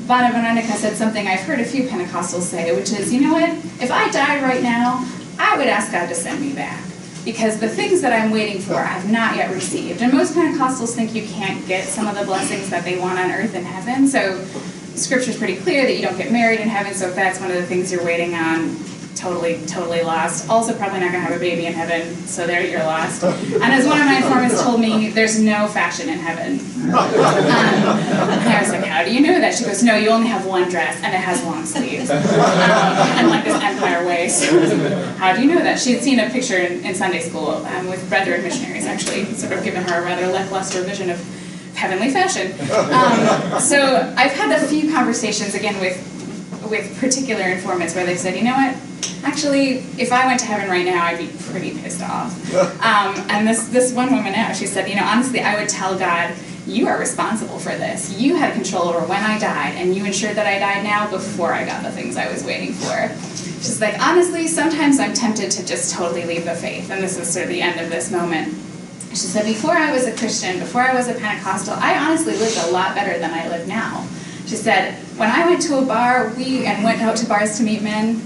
Veronica said something I've heard a few Pentecostals say, which is, "You know what, if I died right now, I would ask God to send me back, because the things that I'm waiting for I've not yet received." And most Pentecostals think you can't get some of the blessings that they want on earth in heaven. So Scripture's pretty clear that you don't get married in heaven, so if that's one of the things you're waiting on, totally lost. Also probably not going to have a baby in heaven, so there you're lost. And as one of my informants told me, there's no fashion in heaven. And I was like, "How do you know that?" She goes, "No, you only have one dress, and it has long sleeves." And like this empire waist. "How do you know that?" She had seen a picture in Sunday school with Brethren missionaries, actually, sort of given her a rather lackluster vision of heavenly fashion. So I've had a few conversations, again, with particular informants where they've said, "You know what? Actually, if I went to heaven right now, I'd be pretty pissed off." And this one woman out, she said, "Honestly, I would tell God, you are responsible for this. You had control over when I died, and you ensured that I died now before I got the things I was waiting for." She's like, "Honestly, sometimes I'm tempted to just totally leave the faith." And this is sort of the end of this moment. She said, "Before I was a Christian, before I was a Pentecostal, I honestly lived a lot better than I live now." She said, "When I went to a bar, and went out to bars to meet men,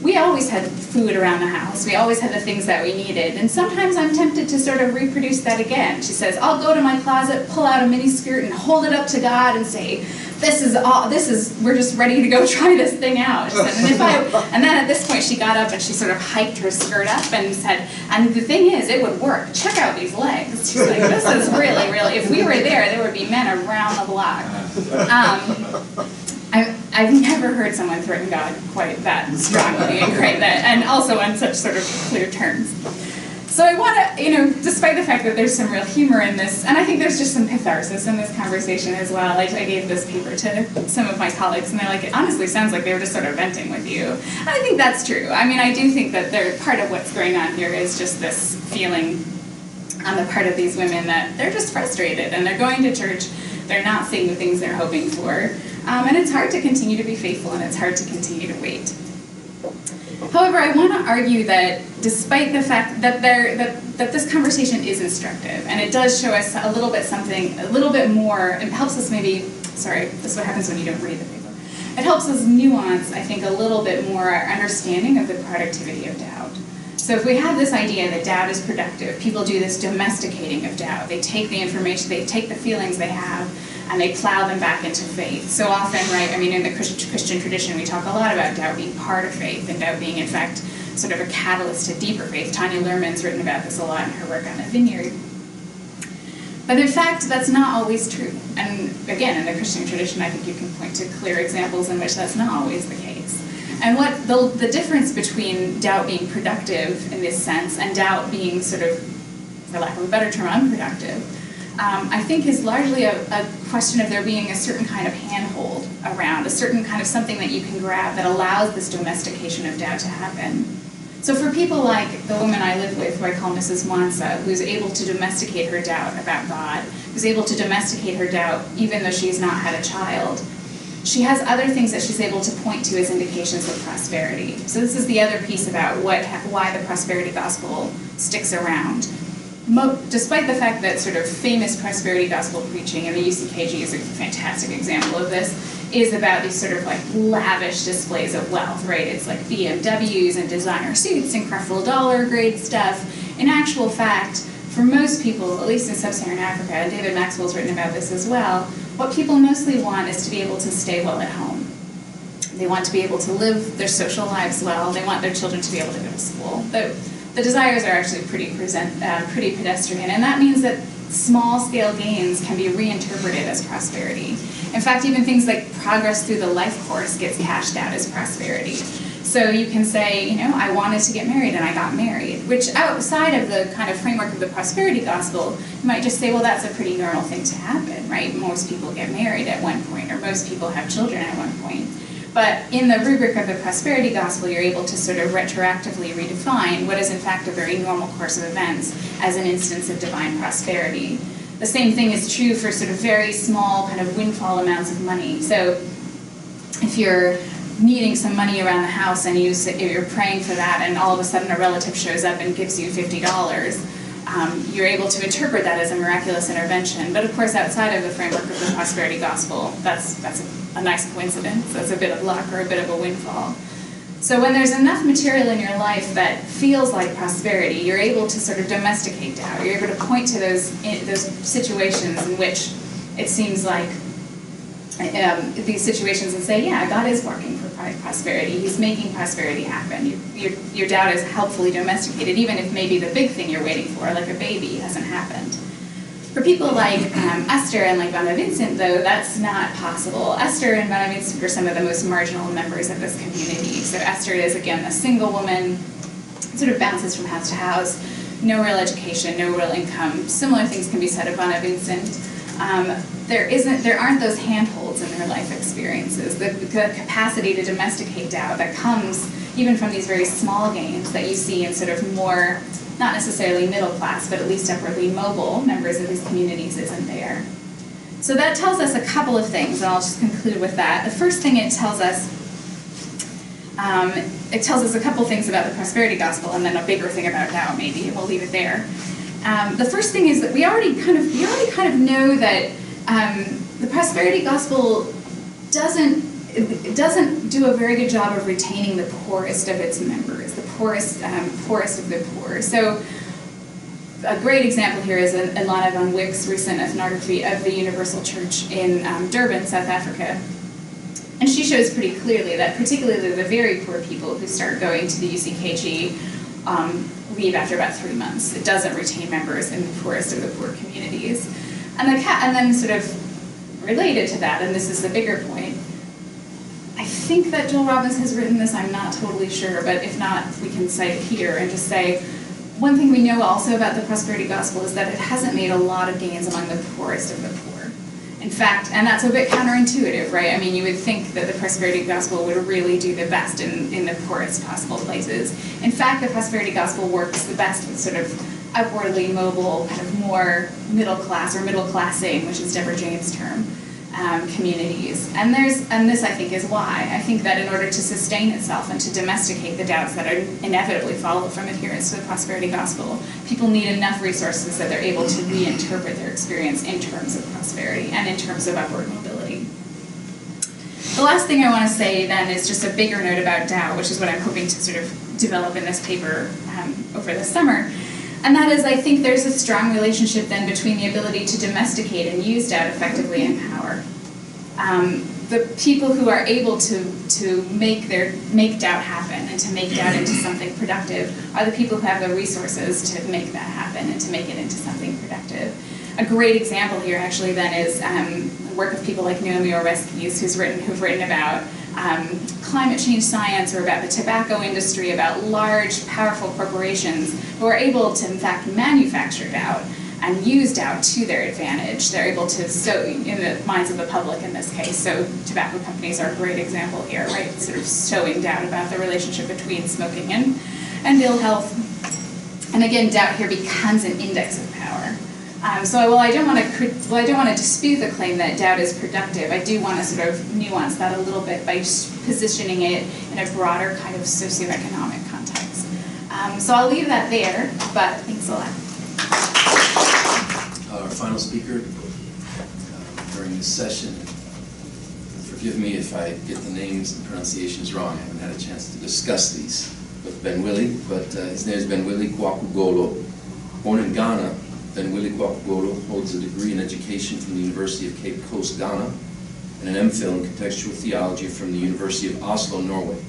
we always had food around the house. We always had the things that we needed. And sometimes I'm tempted to sort of reproduce that again." She says, "I'll go to my closet, pull out a mini skirt, and hold it up to God and say, we're just ready to go try this thing out." She said, and then at this point she got up and she sort of hiked her skirt up and said, "And the thing is, it would work. Check out these legs." She's like, "This is really, really, if we were there would be men around the block." I've never heard someone threaten God quite that strongly and also on such sort of clear terms. So I want to, despite the fact that there's some real humor in this, and I think there's just some catharsis in this conversation as well. I gave this paper to some of my colleagues, and they're like, "It honestly sounds like they were just sort of venting with you." And I think that's true. I mean, I do think that part of what's going on here is just this feeling on the part of these women that they're just frustrated, and they're going to church, they're not seeing the things they're hoping for. And it's hard to continue to be faithful, and it's hard to continue to wait. However, I want to argue that despite the fact that that this conversation is instructive, and it does show us a little bit something, a little bit more, it helps us maybe, sorry, this is what happens when you don't read the paper. It helps us nuance, I think, a little bit more our understanding of the productivity of doubt. So if we have this idea that doubt is productive, people do this domesticating of doubt. They take the information, they take the feelings they have, and they plow them back into faith. So often, right, I mean, in the Christian tradition, we talk a lot about doubt being part of faith, and doubt being, in fact, sort of a catalyst to deeper faith. Tanya Luhrmann's written about this a lot in her work on the vineyard. But in fact, that's not always true. And again, in the Christian tradition, I think you can point to clear examples in which that's not always the case. And what the difference between doubt being productive in this sense and doubt being sort of, for lack of a better term, unproductive, I think is largely a question of there being a certain kind of handhold around, a certain kind of something that you can grab that allows this domestication of doubt to happen. So for people like the woman I live with, who I call Mrs. Wansa, who's able to domesticate her doubt about God, who's able to domesticate her doubt even though she's not had a child, she has other things that she's able to point to as indications of prosperity. So this is the other piece about why the prosperity gospel sticks around. Despite the fact that sort of famous prosperity gospel preaching, and the UCKG is a fantastic example of this, is about these sort of like lavish displays of wealth, right? It's like BMWs and designer suits and Creflo Dollar grade stuff. In actual fact, for most people, at least in sub-Saharan Africa, and David Maxwell's written about this as well, what people mostly want is to be able to stay well at home. They want to be able to live their social lives well. They want their children to be able to go to school. The desires are actually pretty pedestrian, and that means that small-scale gains can be reinterpreted as prosperity. In fact, even things like progress through the life course gets cashed out as prosperity. So you can say, you know, I wanted to get married and I got married, which outside of the kind of framework of the prosperity gospel, you might just say, well, that's a pretty normal thing to happen, right? Most people get married at one point, or most people have children at one point. But in the rubric of the prosperity gospel, you're able to sort of retroactively redefine what is in fact a very normal course of events as an instance of divine prosperity. The same thing is true for sort of very small kind of windfall amounts of money. So if you're needing some money around the house and you're praying for that, and all of a sudden a relative shows up and gives you $50, you're able to interpret that as a miraculous intervention. But of course, outside of the framework of the prosperity gospel, that's a nice coincidence. That's a bit of luck or a bit of a windfall. So when there's enough material in your life that feels like prosperity, you're able to sort of domesticate doubt. You're able to point to those situations in which it seems like these situations and say, yeah, God is working for prosperity. He's making prosperity happen. Your doubt is helpfully domesticated, even if maybe the big thing you're waiting for, like a baby, hasn't happened. For people like Esther and like Bonavincent, though, that's not possible. Esther and Bonavincent are some of the most marginal members of this community. So Esther is, again, a single woman, sort of bounces from house to house, no real education, no real income. Similar things can be said of Bonavincent. There aren't those handholds in their life experiences, the capacity to domesticate doubt that comes even from these very small gains that you see in sort of more, not necessarily middle class, but at least upwardly mobile members of these communities isn't there. So that tells us a couple of things, and I'll just conclude with that. The first thing it tells us a couple things about the prosperity gospel, and then a bigger thing about doubt, maybe, and we'll leave it there. The first thing is that we already kind of know that the prosperity gospel doesn't do a very good job of retaining the poorest of its members, the poorest of the poor. So a great example here is Ilana van Wyck's recent ethnography of the Universal Church in Durban, South Africa. And she shows pretty clearly that particularly the very poor people who start going to the UCKG leave after about 3 months. It doesn't retain members in the poorest of the poor communities. And then sort of related to that, and this is the bigger point, I think that Joel Robbins has written this, I'm not totally sure, but if not, we can cite it here and just say, one thing we know also about the prosperity gospel is that it hasn't made a lot of gains among the poorest of the poor. In fact, and that's a bit counterintuitive, right? I mean, you would think that the prosperity gospel would really do the best in the poorest possible places. In fact, the prosperity gospel works the best with sort of upwardly mobile, kind of more middle class or middle classing, which is Deborah James' term, communities. And this, I think, is why. I think that in order to sustain itself and to domesticate the doubts that are inevitably follow from adherence to the prosperity gospel, people need enough resources that they're able to reinterpret their experience in terms of prosperity and in terms of upward mobility. The last thing I want to say then is just a bigger note about doubt, which is what I'm hoping to sort of develop in this paper over the summer. And that is, I think there's a strong relationship then between the ability to domesticate and use doubt effectively in power. The people who are able to make doubt happen and to make doubt into something productive are the people who have the resources to make that happen and to make it into something productive. A great example here actually then is the work of people like Naomi or Rescues who've written about climate change science or about the tobacco industry, about large, powerful corporations who are able to, in fact, manufacture doubt and use doubt to their advantage. They're able to sow in the minds of the public in this case. So tobacco companies are a great example here, right? Sort of sowing doubt about the relationship between smoking and ill health. And again, doubt here becomes an index of power. So while I don't want to dispute the claim that doubt is productive, I do want to sort of nuance that a little bit by positioning it in a broader kind of socio-economic context. So I'll leave that there, but thanks a lot. Our final speaker during this session, forgive me if I get the names and pronunciations wrong. I haven't had a chance to discuss these with Ben-Willie, but his name is Ben-Willie Kwaku Golo. Born in Ghana, Ben-Willie Kwaku Golo holds a degree in education from the University of Cape Coast, Ghana, and an MPhil in contextual theology from the University of Oslo, Norway.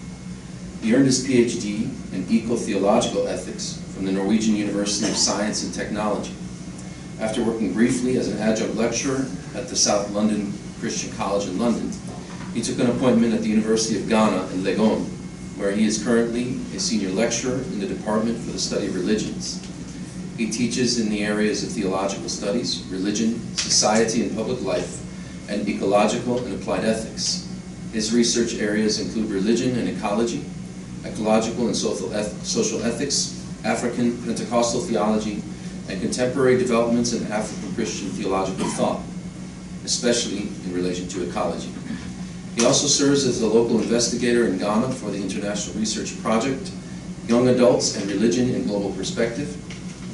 He earned his PhD in eco-theological ethics from the Norwegian University of Science and Technology. After working briefly as an adjunct lecturer at the South London Christian College in London, he took an appointment at the University of Ghana in Legon, where he is currently a senior lecturer in the Department for the Study of Religions. He teaches in the areas of theological studies, religion, society and public life, and ecological and applied ethics. His research areas include religion and ecology, ecological and social ethics, African Pentecostal theology, and contemporary developments in African Christian theological thought, especially in relation to ecology. He also serves as a local investigator in Ghana for the International Research Project, Young Adults and Religion in Global Perspective,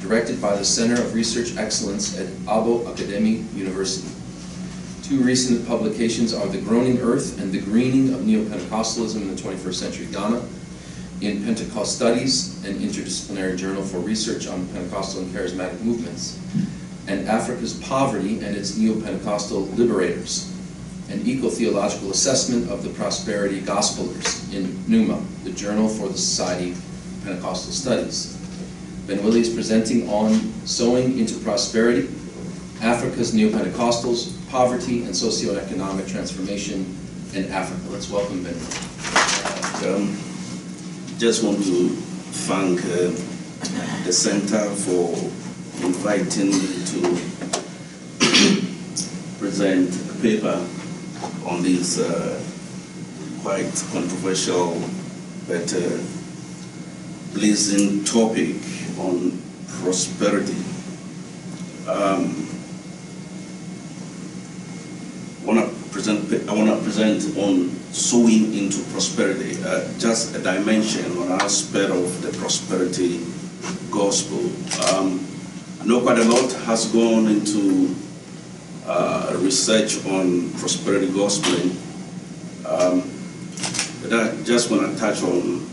directed by the Center of Research Excellence at Abo Akademi University. Two recent publications are The Groaning Earth and The Greening of Neo-Pentecostalism in the 21st Century Ghana, in Pentecostal Studies, an interdisciplinary journal for research on Pentecostal and Charismatic movements, and Africa's Poverty and its Neo-Pentecostal Liberators, an eco-theological assessment of the prosperity gospelers in Numa, the Journal for the Society of Pentecostal Studies. Ben-Willie is presenting on Sowing into Prosperity, Africa's Neo-Pentecostals, Poverty and Socio-Economic Transformation in Africa. Let's welcome Ben-Willie. Just want to thank the Center for inviting me to present a paper on this quite controversial but pleasing topic on prosperity. I want to present on sowing into prosperity, just a dimension or an aspect of the prosperity gospel. I know quite a lot has gone into research on prosperity gospeling, but I just want to touch on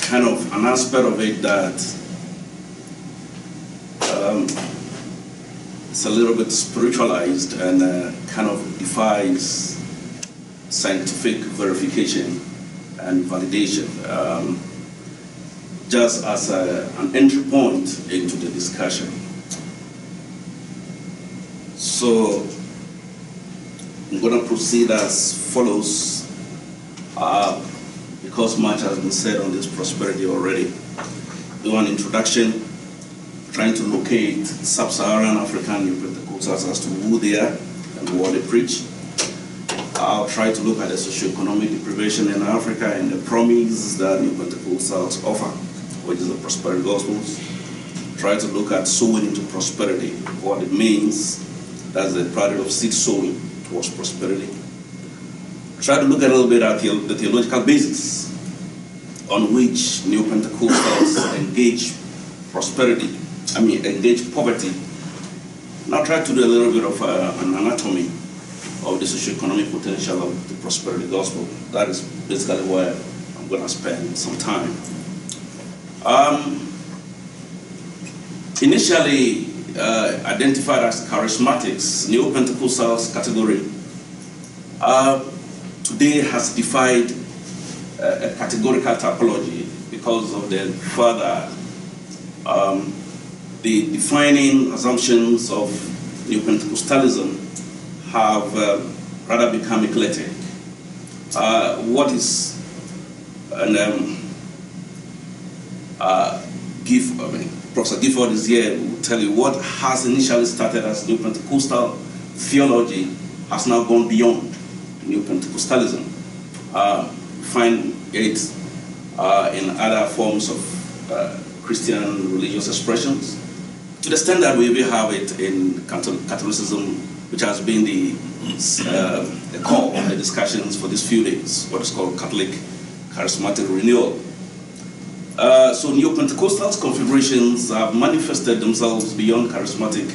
kind of an aspect of it that it's a little bit spiritualized and kind of defies scientific verification and validation, just as an entry point into the discussion. So I'm going to proceed as follows, because much has been said on this prosperity already. Do an introduction, trying to locate sub-Saharan African Neo-Pentecostals as to who they are and what they preach. I'll try to look at the socio-economic deprivation in Africa and the promise that Neo-Pentecostals offer, which is the prosperity gospels. Try to look at sowing into prosperity, what it means, That's the product of seed sowing towards prosperity. Try to look a little bit at the theological basis on which Neo-Pentecostals engage engage poverty. Now try to do a little bit of an anatomy of the socio-economic potential of the prosperity gospel. That is basically where I'm going to spend some time. Initially identified as charismatics, Neo-Pentecostals category today has defied a categorical typology because of the further the defining assumptions of Neo-Pentecostalism have rather become eclectic. What is Professor Gifford is here will tell you what has initially started as Neo-Pentecostal theology has now gone beyond Neo-Pentecostalism. Find it in other forms of Christian religious expressions, to the extent that we even have it in Catholicism, which has been the core of the discussions for these few days, what is called Catholic Charismatic renewal. So Neo-Pentecostals configurations have manifested themselves beyond charismatic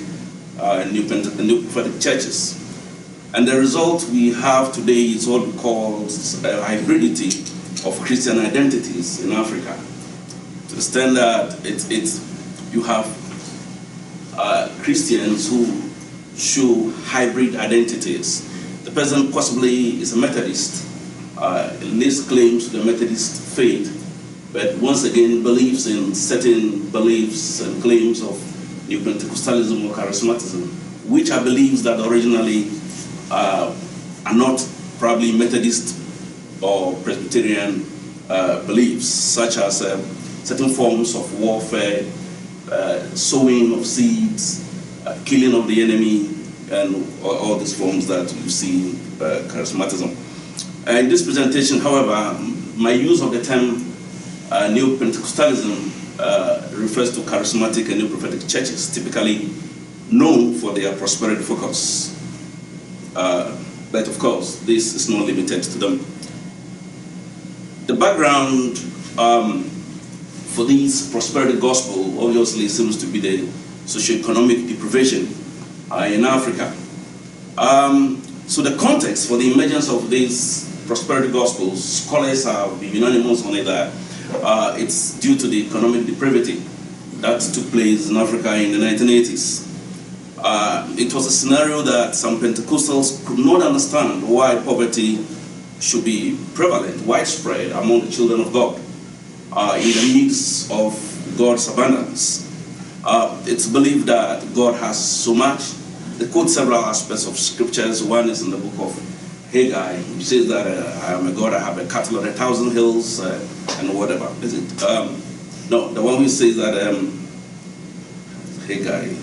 and New Prophetic churches. And the result we have today is what we call a hybridity of Christian identities in Africa. To the extent that you have Christians who show hybrid identities. The person possibly is a Methodist, lays claims to the Methodist faith, but once again believes in certain beliefs and claims of Neo-Pentecostalism or Charismatism, which are beliefs that originally are not probably Methodist or Presbyterian beliefs, such as certain forms of warfare, sowing of seeds, killing of the enemy, and all these forms that you see in charismatism. In this presentation, however, my use of the term Neo-Pentecostalism refers to charismatic and Neo-Prophetic churches, typically known for their prosperity focus. But of course, this is not limited to them. The background for this prosperity gospel obviously seems to be the socio-economic deprivation in Africa. So the context for the emergence of these prosperity gospels, scholars have been unanimous on it that it's due to the economic depravity that took place in Africa in the 1980s. It was a scenario that some Pentecostals could not understand why poverty should be prevalent, widespread among the children of God in the midst of God's abundance. It's believed that God has so much. They quote several aspects of scriptures. One is in the book of Haggai, which says that I am a God, I have a cattle on 1,000 hills, and whatever. Is it? No, the one which says that Haggai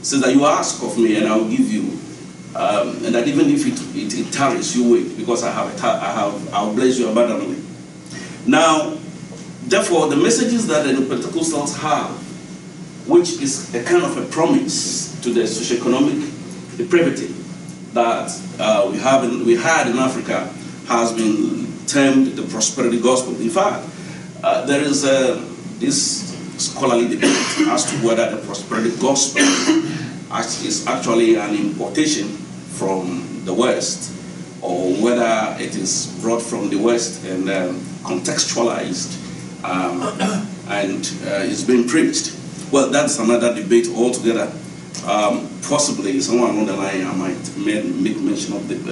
says that you ask of me and I will give you, and that even if it tarries, you wait, because I'll bless you abundantly. Now, therefore, the messages that the Pentecostals have, which is a kind of a promise to the socio-economic depravity that we had in Africa, has been termed the prosperity gospel. In fact, there is this scholarly debate as to whether the prosperity gospel is actually an importation from the West, or whether it is brought from the West and contextualized and is being preached. Well, that's another debate altogether. Possibly somewhere along the line I might make mention of it,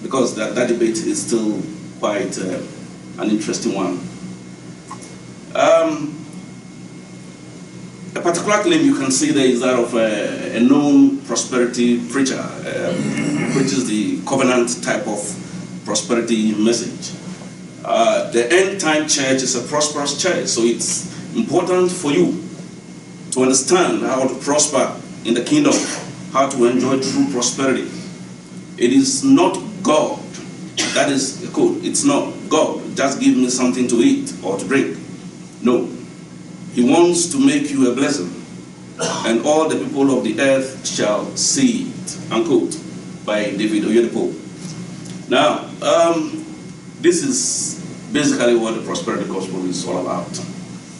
because that debate is still quite an interesting one. A particular claim you can see there is that of a known prosperity preacher, preaches the covenant type of prosperity message. The end time church is a prosperous church, so it's important for you to understand how to prosper in the kingdom, how to enjoy true prosperity. It is not God, that is the code. It's not God, just give me something to eat or to drink. No. He wants to make you a blessing. and all the people of the earth shall see it, unquote, by David Oyedepo. Now, this is basically what the prosperity gospel is all about.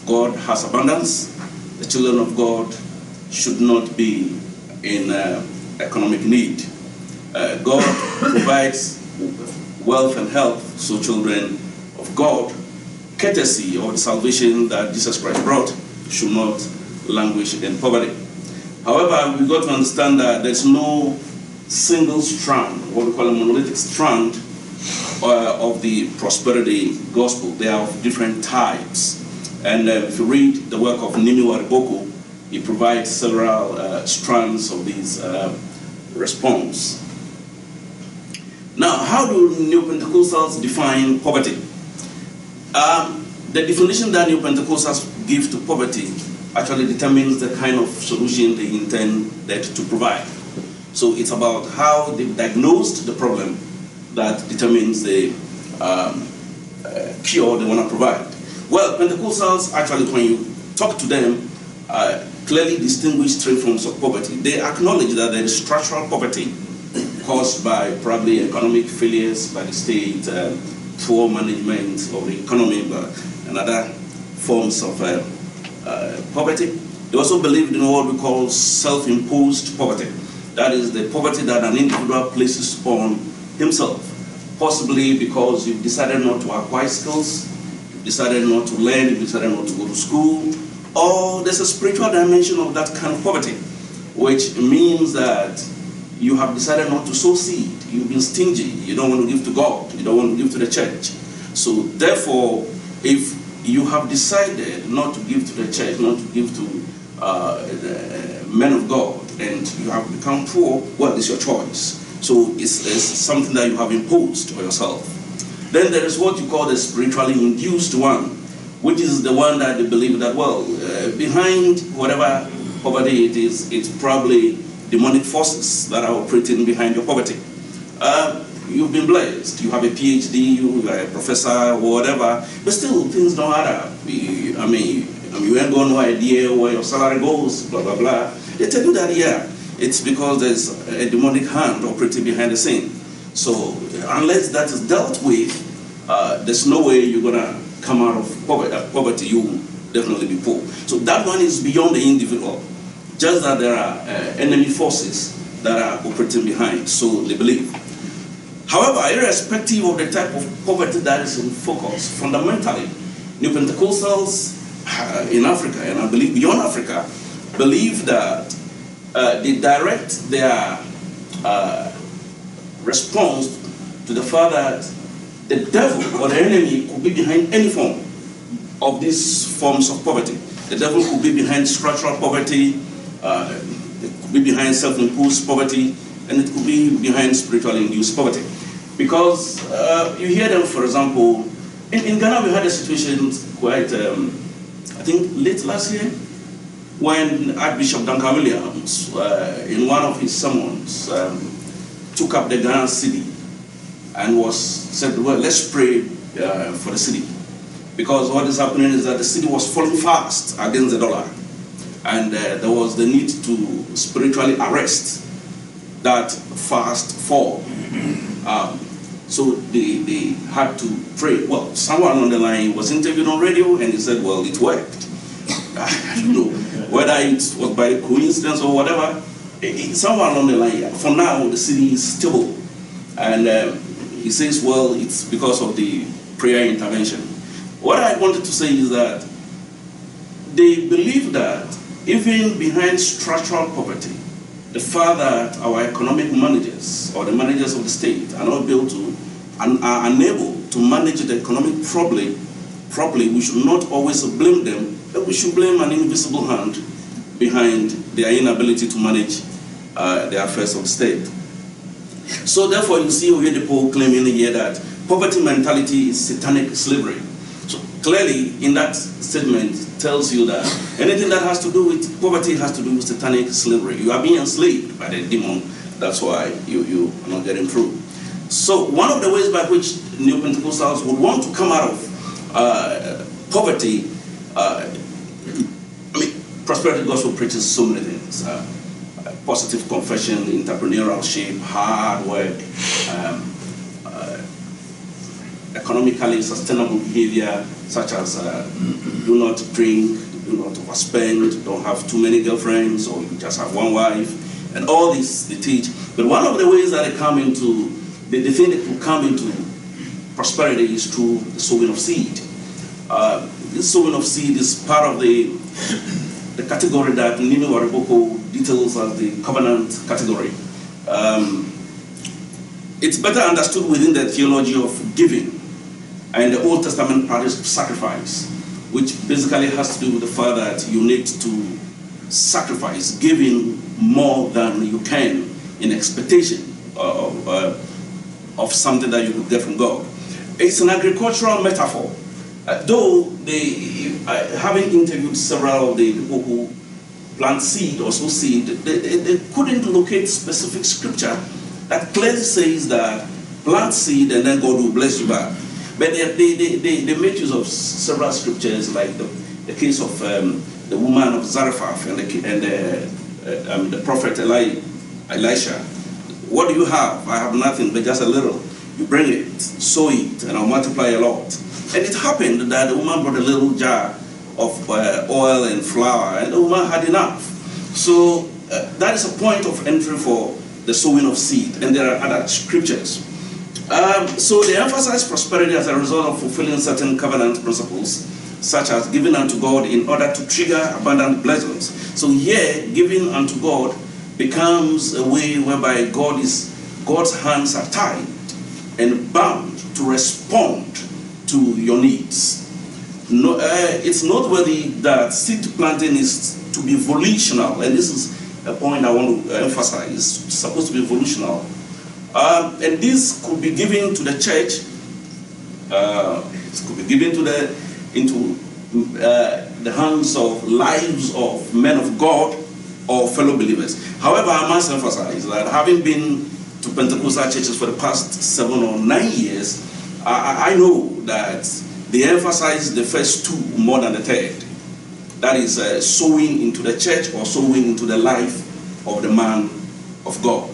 God has abundance. The children of God should not be in economic need. God provides wealth and health, so children of God, courtesy of the salvation that Jesus Christ brought, should not languish in poverty. However, we've got to understand that there's no single strand, what we call a monolithic strand, of the prosperity gospel. They are of different types. And if you read the work of Neo-Pentecostals, he provides several strands of these response. Now, how do Neo-Pentecostals define poverty? The definition that Neo-Pentecostals give to poverty actually determines the kind of solution they intended to provide. So it's about how they've diagnosed the problem that determines the cure they want to provide. Well, Pentecostals actually, when you talk to them, clearly distinguish three forms of poverty. They acknowledge that there is structural poverty caused by probably economic failures by the state, poor management of the economy, and other forms of poverty. They also believe in what we call self-imposed poverty. That is the poverty that an individual places upon himself, possibly because you've decided not to acquire skills, you've decided not to learn, you've decided not to go to school, or there's a spiritual dimension of that kind of poverty, which means that you have decided not to sow seed, you've been stingy, you don't want to give to God, you don't want to give to the church. So therefore, if you have decided not to give to the church, not to give to men of God, and you have become poor, well, it's your choice. So it's something that you have imposed for yourself. Then there is what you call the spiritually induced one, which is the one that they believe that, well, behind whatever poverty it is, it's probably demonic forces that are operating behind your poverty. You've been blessed, you have a PhD, you are a professor, whatever, but still things don't add up. I mean, you ain't got no idea where your salary goes, blah, blah, blah. They tell you that, yeah, it's because there's a demonic hand operating behind the scene. So unless that is dealt with, there's no way you're gonna come out of poverty. You will definitely be poor. So that one is beyond the individual. Just that there are enemy forces that are operating behind, so they believe. However, irrespective of the type of poverty that is in focus, fundamentally, Neo-Pentecostals in Africa, and I believe beyond Africa, believe that they direct their response to the fact that the devil or the enemy could be behind any form of these forms of poverty. The devil could be behind structural poverty, it could be behind self-imposed poverty, and it could be behind spiritually induced poverty. Because you hear them, for example, in Ghana we had a situation quite, I think late last year, when Archbishop Duncan Williams, in one of his sermons, took up the Ghana city and said, well, let's pray for the city. Because what is happening is that the city was falling fast against the dollar. And there was the need to spiritually arrest that fast fall. So they had to pray. Well, someone on the line was interviewed on radio and he said, well, it worked. I don't know whether it was by coincidence or whatever. Someone on the line, for now, the city is stable. And he says, well, it's because of the prayer intervention. What I wanted to say is that they believe that even behind structural poverty, the fact that our economic managers or the managers of the state are not able to and are unable to manage the economic properly, we should not always blame them, but we should blame an invisible hand behind their inability to manage the affairs of the state. So therefore you see Oyedepo claiming here that poverty mentality is satanic slavery. So clearly in that statement tells you that anything that has to do with poverty has to do with satanic slavery. You are being enslaved by the demon, that's why you are not getting through. So one of the ways by which Neo-Pentecostals would want to come out of poverty, prosperity gospel preaches so many things. Positive confession, entrepreneurship, hard work, economically sustainable behavior, such as do not drink, do not overspend, don't have too many girlfriends, or you just have one wife, and all this they teach. But one of the ways that they come into, the thing that will come into prosperity is through the sowing of seed. This sowing of seed is part of the category that Nimi Wariboko details as the covenant category. It's better understood within the theology of giving and the Old Testament practice of sacrifice, which basically has to do with the fact that you need to sacrifice, giving more than you can in expectation of something that you could get from God. It's an agricultural metaphor. Though having interviewed several of the people who plant seed or sow seed, they couldn't locate specific scripture that clearly says that plant seed and then God will bless you back. But they make use of several scriptures, like the case of the woman of Zarephath and the prophet Elisha. What do you have? I have nothing but just a little. You bring it, sow it, and I'll multiply a lot. And it happened that the woman brought a little jar of oil and flour, and the woman had enough. So that is a point of entry for the sowing of seed, and there are other scriptures. So they emphasize prosperity as a result of fulfilling certain covenant principles, such as giving unto God in order to trigger abundant blessings. So here, giving unto God becomes a way whereby God's hands are tied and bound to respond to your needs. No, it's noteworthy that seed planting is to be volitional, and this is a point I want to emphasize. It's supposed to be volitional. And this could be given to the church, it could be given into the hands of lives of men of God or fellow believers. However, I must emphasize that having been to Pentecostal churches for the past 7 or 9 years, I know that they emphasize the first two more than the third. That is sowing into the church or sowing into the life of the man of God.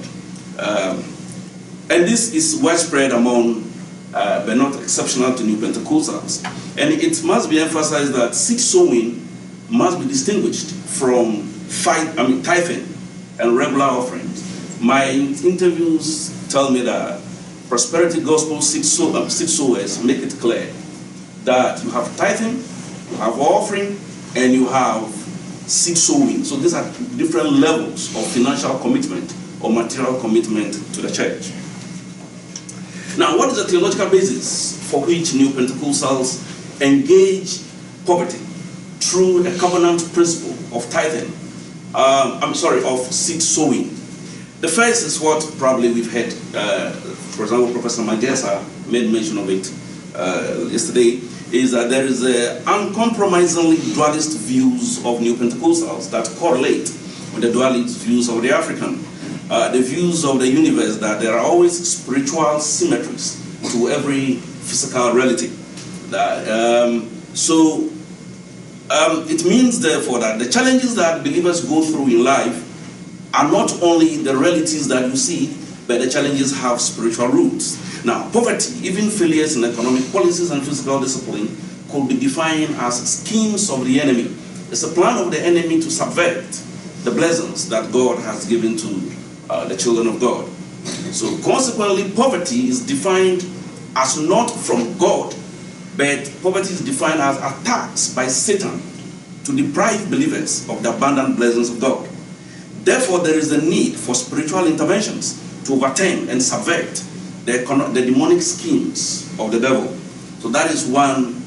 And this is widespread among, but not exceptional to Neo-Pentecostals. And it must be emphasized that seed sowing must be distinguished from tithing and regular offerings. My interviews tell me that prosperity gospel seed sowers make it clear that you have tithing, you have offering, and you have seed sowing. So these are different levels of financial commitment or material commitment to the church. Now, what is the theological basis for which Neo-Pentecostals engage poverty through a covenant principle of tithing? Of seed sowing. The first is what probably we've heard. For example, Professor Magesa made mention of it yesterday, is that there is uncompromisingly dualist views of Neo-Pentecostals that correlate with the dualist views of the African. The views of the universe that there are always spiritual symmetries to every physical reality. It means therefore that the challenges that believers go through in life are not only the realities that you see, but the challenges have spiritual roots. Now, poverty, even failures in economic policies and physical discipline, could be defined as schemes of the enemy. It's a plan of the enemy to subvert the blessings that God has given to the children of God. So consequently, poverty is defined as not from God, but poverty is defined as attacks by Satan to deprive believers of the abundant blessings of God. Therefore, there is a need for spiritual interventions to overturn and subvert the demonic schemes of the devil. So that is one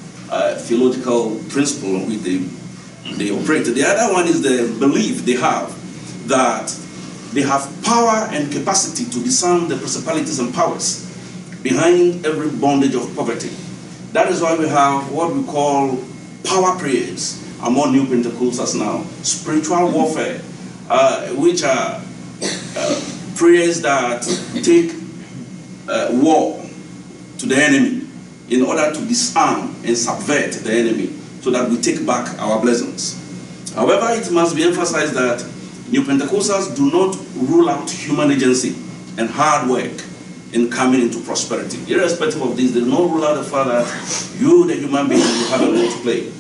theological principle on which they operate. The other one is the belief they have that they have power and capacity to discern the principalities and powers behind every bondage of poverty. That is why we have what we call power prayers among Neo-Pentecostals now, spiritual warfare, which are prayers that take war to the enemy in order to disarm and subvert the enemy so that we take back our blessings. However, it must be emphasized that Neo-Pentecostals do not rule out human agency and hard work in coming into prosperity. Irrespective of this, they do not rule out the fact that you, the human being, you have a role to play.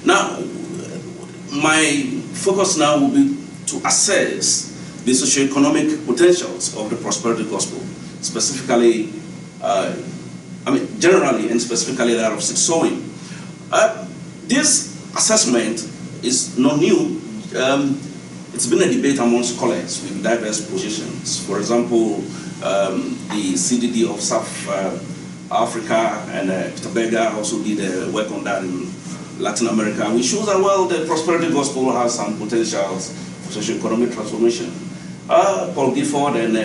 Now, my focus now will be to assess the socio-economic potentials of the prosperity gospel, specifically, generally and specifically that of sowing. This assessment is not new. It's been a debate among scholars with diverse positions. For example, the CDD of South Africa and Peter Berger also did work on that in Latin America, which shows that, well, the prosperity gospel has some potentials for socio-economic transformation. Paul Gifford and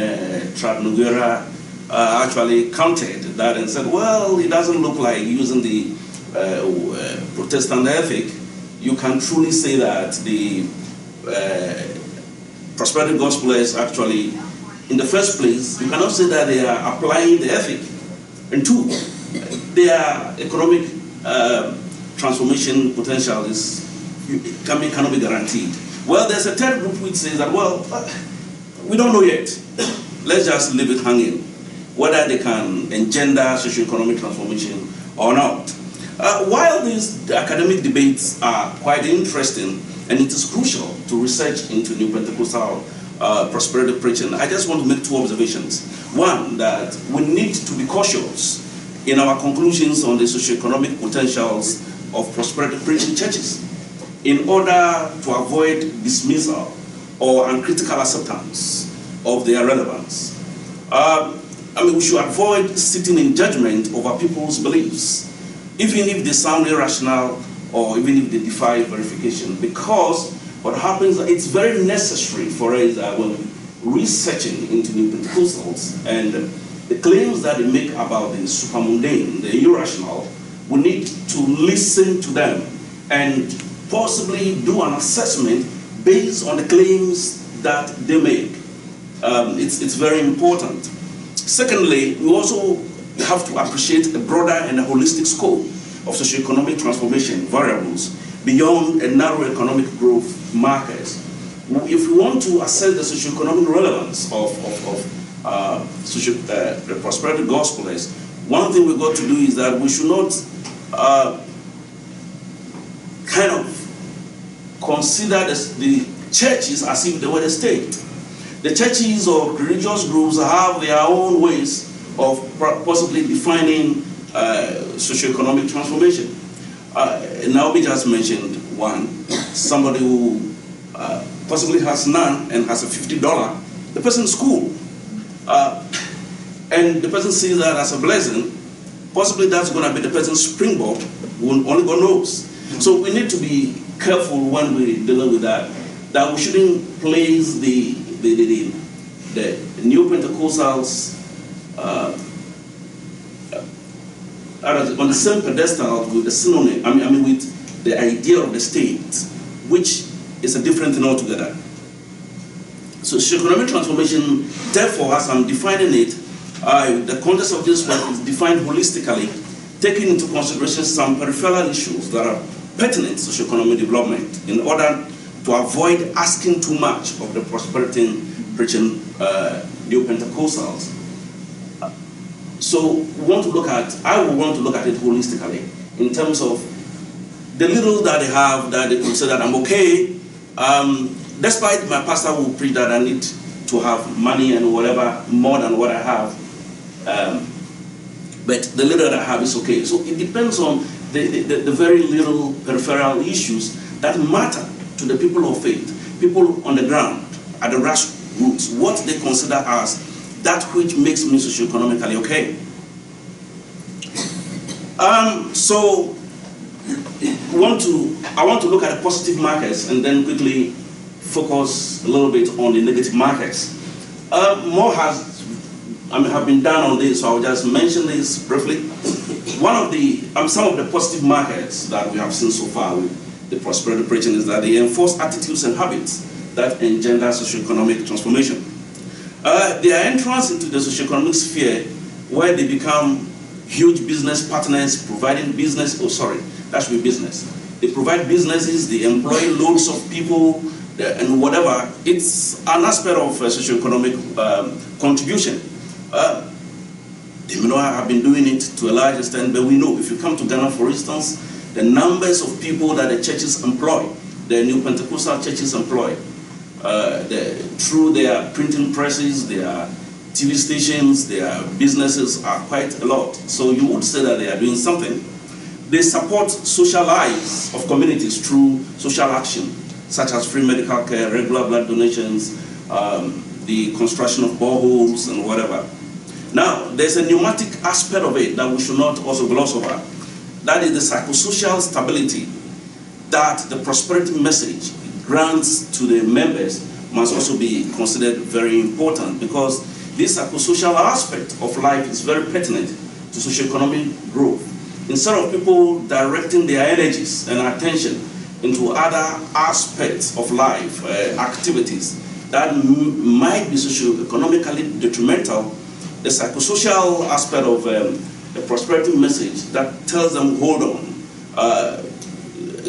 Trad Noguera actually countered that and said, well, it doesn't look like using the Protestant ethic, you can truly say that the prosperity gospel is actually, in the first place, you cannot say that they are applying the ethic. And two, their economic transformation potential cannot be guaranteed. Well, there's a third group which says that, well, we don't know yet. Let's just leave it hanging, whether they can engender socio-economic transformation or not. While these academic debates are quite interesting, and it is crucial to research into Neo-Pentecostal prosperity preaching, I just want to make two observations. One, that we need to be cautious in our conclusions on the socio-economic potentials of prosperity preaching churches in order to avoid dismissal or uncritical acceptance of their relevance. We should avoid sitting in judgment over people's beliefs, even if they sound irrational or even if they defy verification, because what happens, it's very necessary for us when researching into Neo-Pentecostals and the claims that they make about the supermundane, the irrational, we need to listen to them and possibly do an assessment based on the claims that they make. It's very important. Secondly, we also have to appreciate a broader and a holistic scope of socioeconomic transformation variables beyond a narrow economic growth markers. If we want to assess the socioeconomic relevance of the prosperity gospel, one thing we've got to do is that we should not kind of consider the churches as if they were the state. The churches or religious groups have their own ways of possibly defining socioeconomic transformation. Naomi just mentioned one, somebody who possibly has none and has a $50, the person's cool. And the person sees that as a blessing, possibly that's going to be the person's springboard, only God knows. So we need to be careful when we're dealing with that we shouldn't place the Neo-Pentecostals on the same pedestal with the synonym, with the idea of the state, which is a different thing altogether. So socio-economic transformation, therefore, as I'm defining it, the context of this work is defined holistically, taking into consideration some peripheral issues that are pertinent to socio-economic development in order to avoid asking too much of the prosperity preaching Neo-Pentecostals. So I would want to look at it holistically in terms of the little that they have, that they could say that I'm okay. Despite my pastor will preach that I need to have money and whatever more than what I have, but the little that I have is okay. So it depends on the very little peripheral issues that matter to the people of faith, people on the ground, at the grassroots, what they consider as that which makes me socioeconomically okay. So I want to look at the positive markers and then quickly focus a little bit on the negative markers. More have been done on this, so I'll just mention this briefly. Some of the positive markers that we have seen so far with the prosperity preaching is that they enforce attitudes and habits that engender socioeconomic transformation. Their entrance into the socioeconomic sphere, where they become huge business partners, providing business, that should be business, they provide businesses, they employ loads of people, and whatever. It's an aspect of socio-economic contribution. They may not have been doing it to a large extent, but we know if you come to Ghana, for instance, the numbers of people that the churches employ, the Neo-Pentecostal churches employ, through their printing presses, their TV stations, their businesses are quite a lot. So you would say that they are doing something. They support social lives of communities through social action, such as free medical care, regular blood donations, the construction of boreholes and whatever. Now, there's a pneumatic aspect of it that we should not also gloss over. That is the psychosocial stability that the prosperity message grants to the members must also be considered very important, because this psychosocial aspect of life is very pertinent to socio-economic growth. Instead of people directing their energies and attention into other aspects of life, activities that might be socio-economically detrimental, the psychosocial aspect of the prosperity message that tells them, hold on,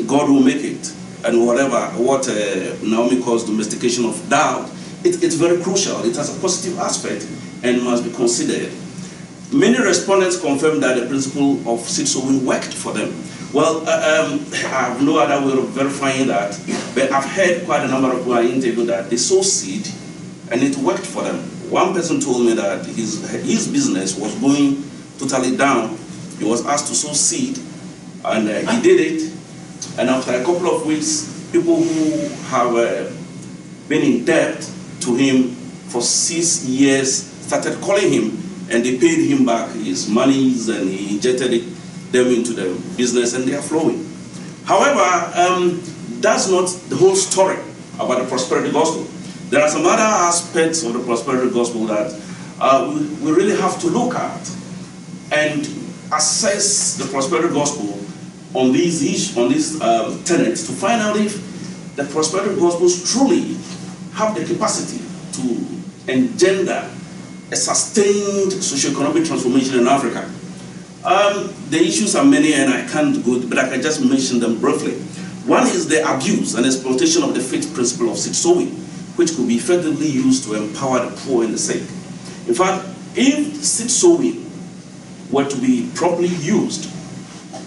God will make it, and what Naomi calls domestication of doubt, it's very crucial. It has a positive aspect and must be considered. Many respondents confirmed that the principle of seed sowing worked for them. Well, I have no other way of verifying that, but I've heard quite a number of people I interviewed that they sow seed and it worked for them. One person told me that his business was going totally down. He was asked to sow seed, and he did it. And after a couple of weeks, people who have been in debt to him for 6 years started calling him, and they paid him back his monies, and he injected them into the business, and they are flowing. However, that's not the whole story about the prosperity gospel. There are some other aspects of the prosperity gospel that we really have to look at and assess the prosperity gospel on these tenets to find out if the prosperity gospels truly have the capacity to engender a sustained socio-economic transformation in Africa. The issues are many, and I can't go, but I can just mention them briefly. One is the abuse and exploitation of the faith principle of seed sowing, which could be effectively used to empower the poor and the sick. In fact, if seed sowing were to be properly used,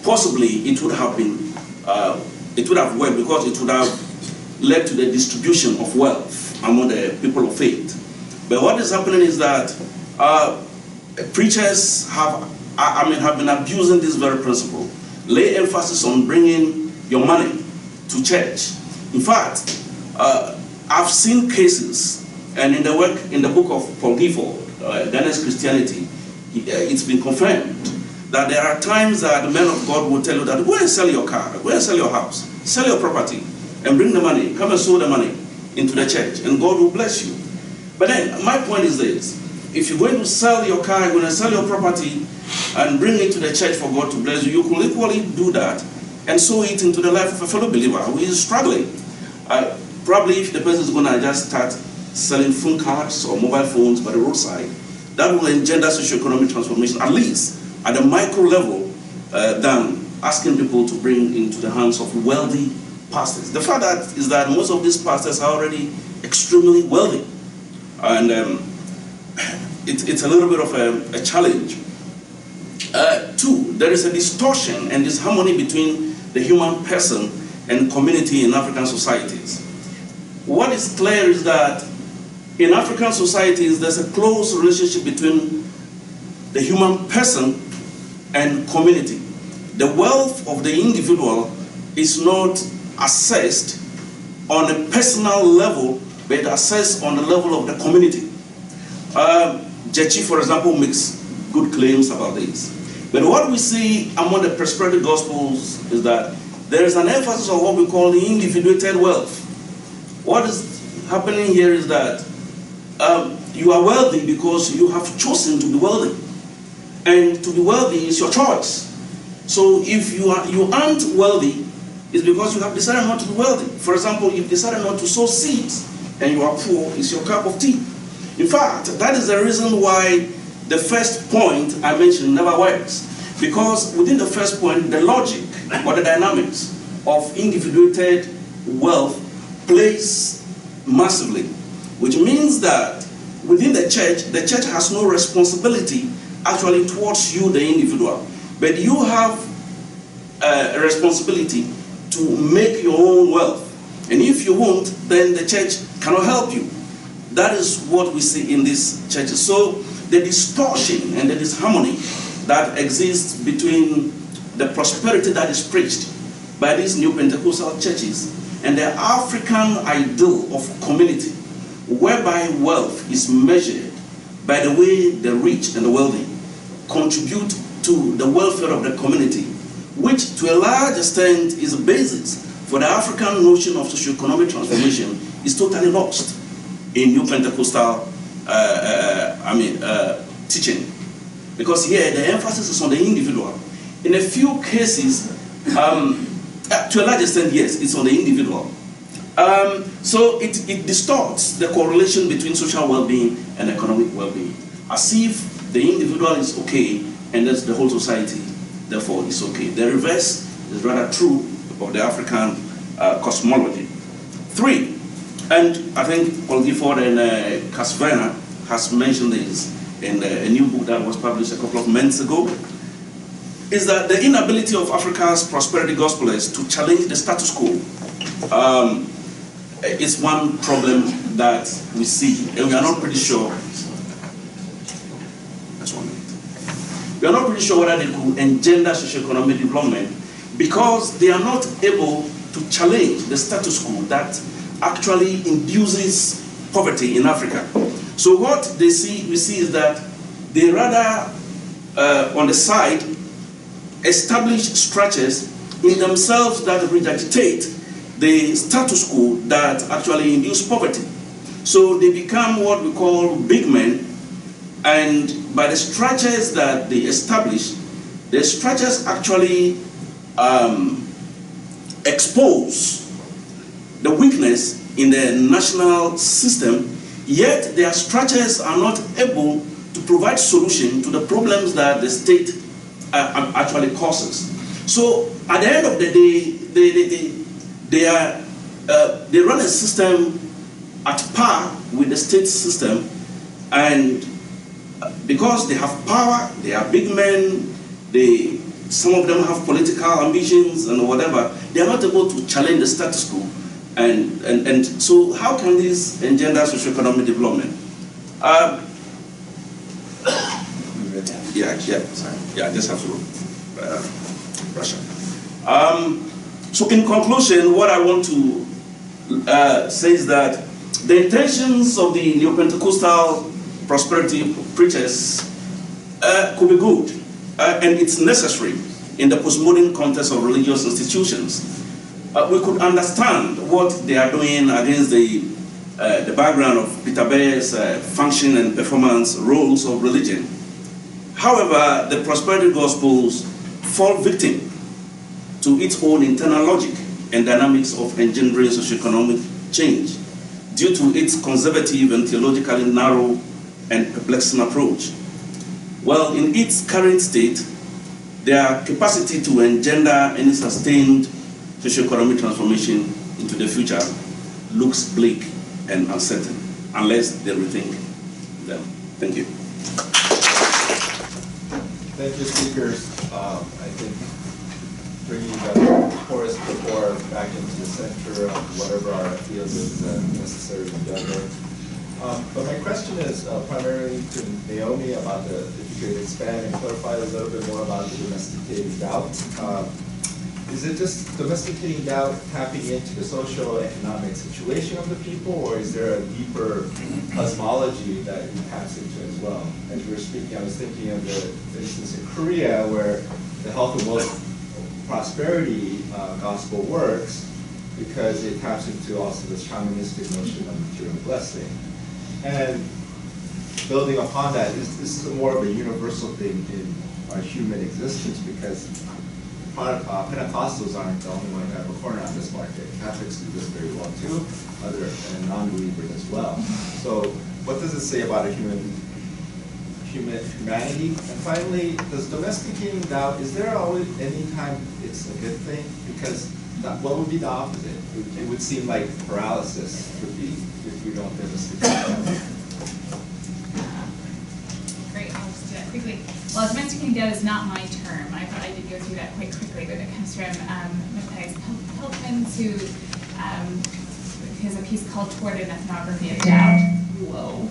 possibly it would have worked, because it would have led to the distribution of wealth among the people of faith. But what is happening is that preachers have been abusing this very principle. Lay emphasis on bringing your money to church. In fact, I've seen cases, and in the book of Paul Gifford, Ghana's Christianity, it's been confirmed that there are times that the men of God will tell you that go and sell your car, go and sell your house, sell your property, and bring the money, come and sow the money into the church, and God will bless you. But then, my point is this: if you're going to sell your car, you're going to sell your property, and bring it to the church for God to bless you, you could equally do that and sow it into the life of a fellow believer who is struggling. Probably if the person is going to just start selling phone cards or mobile phones by the roadside, that will engender socio-economic transformation, at least at the micro level, than asking people to bring into the hands of wealthy pastors. The fact is that most of these pastors are already extremely wealthy, and it's a little bit of a challenge. Two, there is a distortion and disharmony between the human person and community in African societies. What is clear is that in African societies, there's a close relationship between the human person and community. The wealth of the individual is not assessed on a personal level, but assessed on the level of the community. Jechi, for example, makes good claims about this. But what we see among the prosperity gospels is that there is an emphasis on what we call the individuated wealth. What is happening here is that you are wealthy because you have chosen to be wealthy. And to be wealthy is your choice. So if you aren't wealthy, it's because you have decided not to be wealthy. For example, you've decided not to sow seeds, and you are poor, it's your cup of tea. In fact, that is the reason why the first point I mentioned never works. Because within the first point, the logic or the dynamics of individuated wealth plays massively, which means that within the church has no responsibility actually towards you, the individual, but you have a responsibility to make your own wealth. And if you won't, then the church cannot help you. That is what we see in these churches. So the distortion and the disharmony that exists between the prosperity that is preached by these new Pentecostal churches and the African ideal of community, whereby wealth is measured by the way the rich and the wealthy contribute to the welfare of the community, which to a large extent is the basis for the African notion of socio-economic transformation, is totally lost in New Pentecostal teaching. Because here the emphasis is on the individual. In a few cases, to a large extent, yes, it's on the individual. So it distorts the correlation between social well-being and economic well-being, as if the individual is okay and that's the whole society, therefore, is okay. The reverse is rather true of the African cosmology. 3, and I think Paul Gifford and Casvena has mentioned this in a new book that was published a couple of months ago, is that the inability of Africa's prosperity gospelers to challenge the status quo is one problem that we see, and we are not pretty sure. That's 1 minute. We are not pretty sure whether they could engender socioeconomic development because they are not able to challenge the status quo that actually induces poverty in Africa. So what we see is that they rather, on the side, establish structures in themselves that regurgitate the status quo that actually induce poverty. So they become what we call big men, and by the structures that they establish, the structures actually expose the weakness in the national system, yet their structures are not able to provide solution to the problems that the state actually causes. So at the end of the day, they run a system at par with the state system, and because they have power, they are big men, some of them have political ambitions and whatever, they are not able to challenge the status quo. And so how can this engender socioeconomic development? I just have to brush up. So in conclusion, what I want to say is that the intentions of the Neo-Pentecostal prosperity preachers could be good, and it's necessary in the postmodern context of religious institutions. We could understand what they are doing against the background of Peter Bayer's function and performance roles of religion. However, the prosperity gospels fall victim to its own internal logic and dynamics of engendering socioeconomic change due to its conservative and theologically narrow and perplexing approach. Well, in its current state, their capacity to engender any sustained socioeconomic transformation into the future looks bleak and uncertain unless they rethink them. Thank you. Thank you, speakers. I think bringing the poorest of the poor back into the center of whatever our field is necessary to endeavor. But my question is primarily to Naomi about if you could expand and clarify a little bit more about the domesticating doubt. Is it just domesticating doubt tapping into the socio-economic situation of the people, or is there a deeper cosmology that it taps into as well? As we were speaking, I was thinking of for instance, in Korea, where the health and wealth prosperity gospel works because it taps into also this shamanistic notion of material blessing. And building upon that, this is more of a universal thing in our human existence, because Pentecostals aren't the only one who have a corner on this market. Catholics do this very well too, and non-believers as well. So what does it say about a humanity? And finally, does domesticating doubt, is there always any time it's a good thing? Because what would be the opposite? It would seem like paralysis would be if we don't domesticate. Great, I'll just do that quickly. Well, domesticating doubt is not my term. I thought I did go through that quite quickly, but it comes from Matthias Peltmans, who has a piece called Toward an Ethnography of Doubt. Whoa.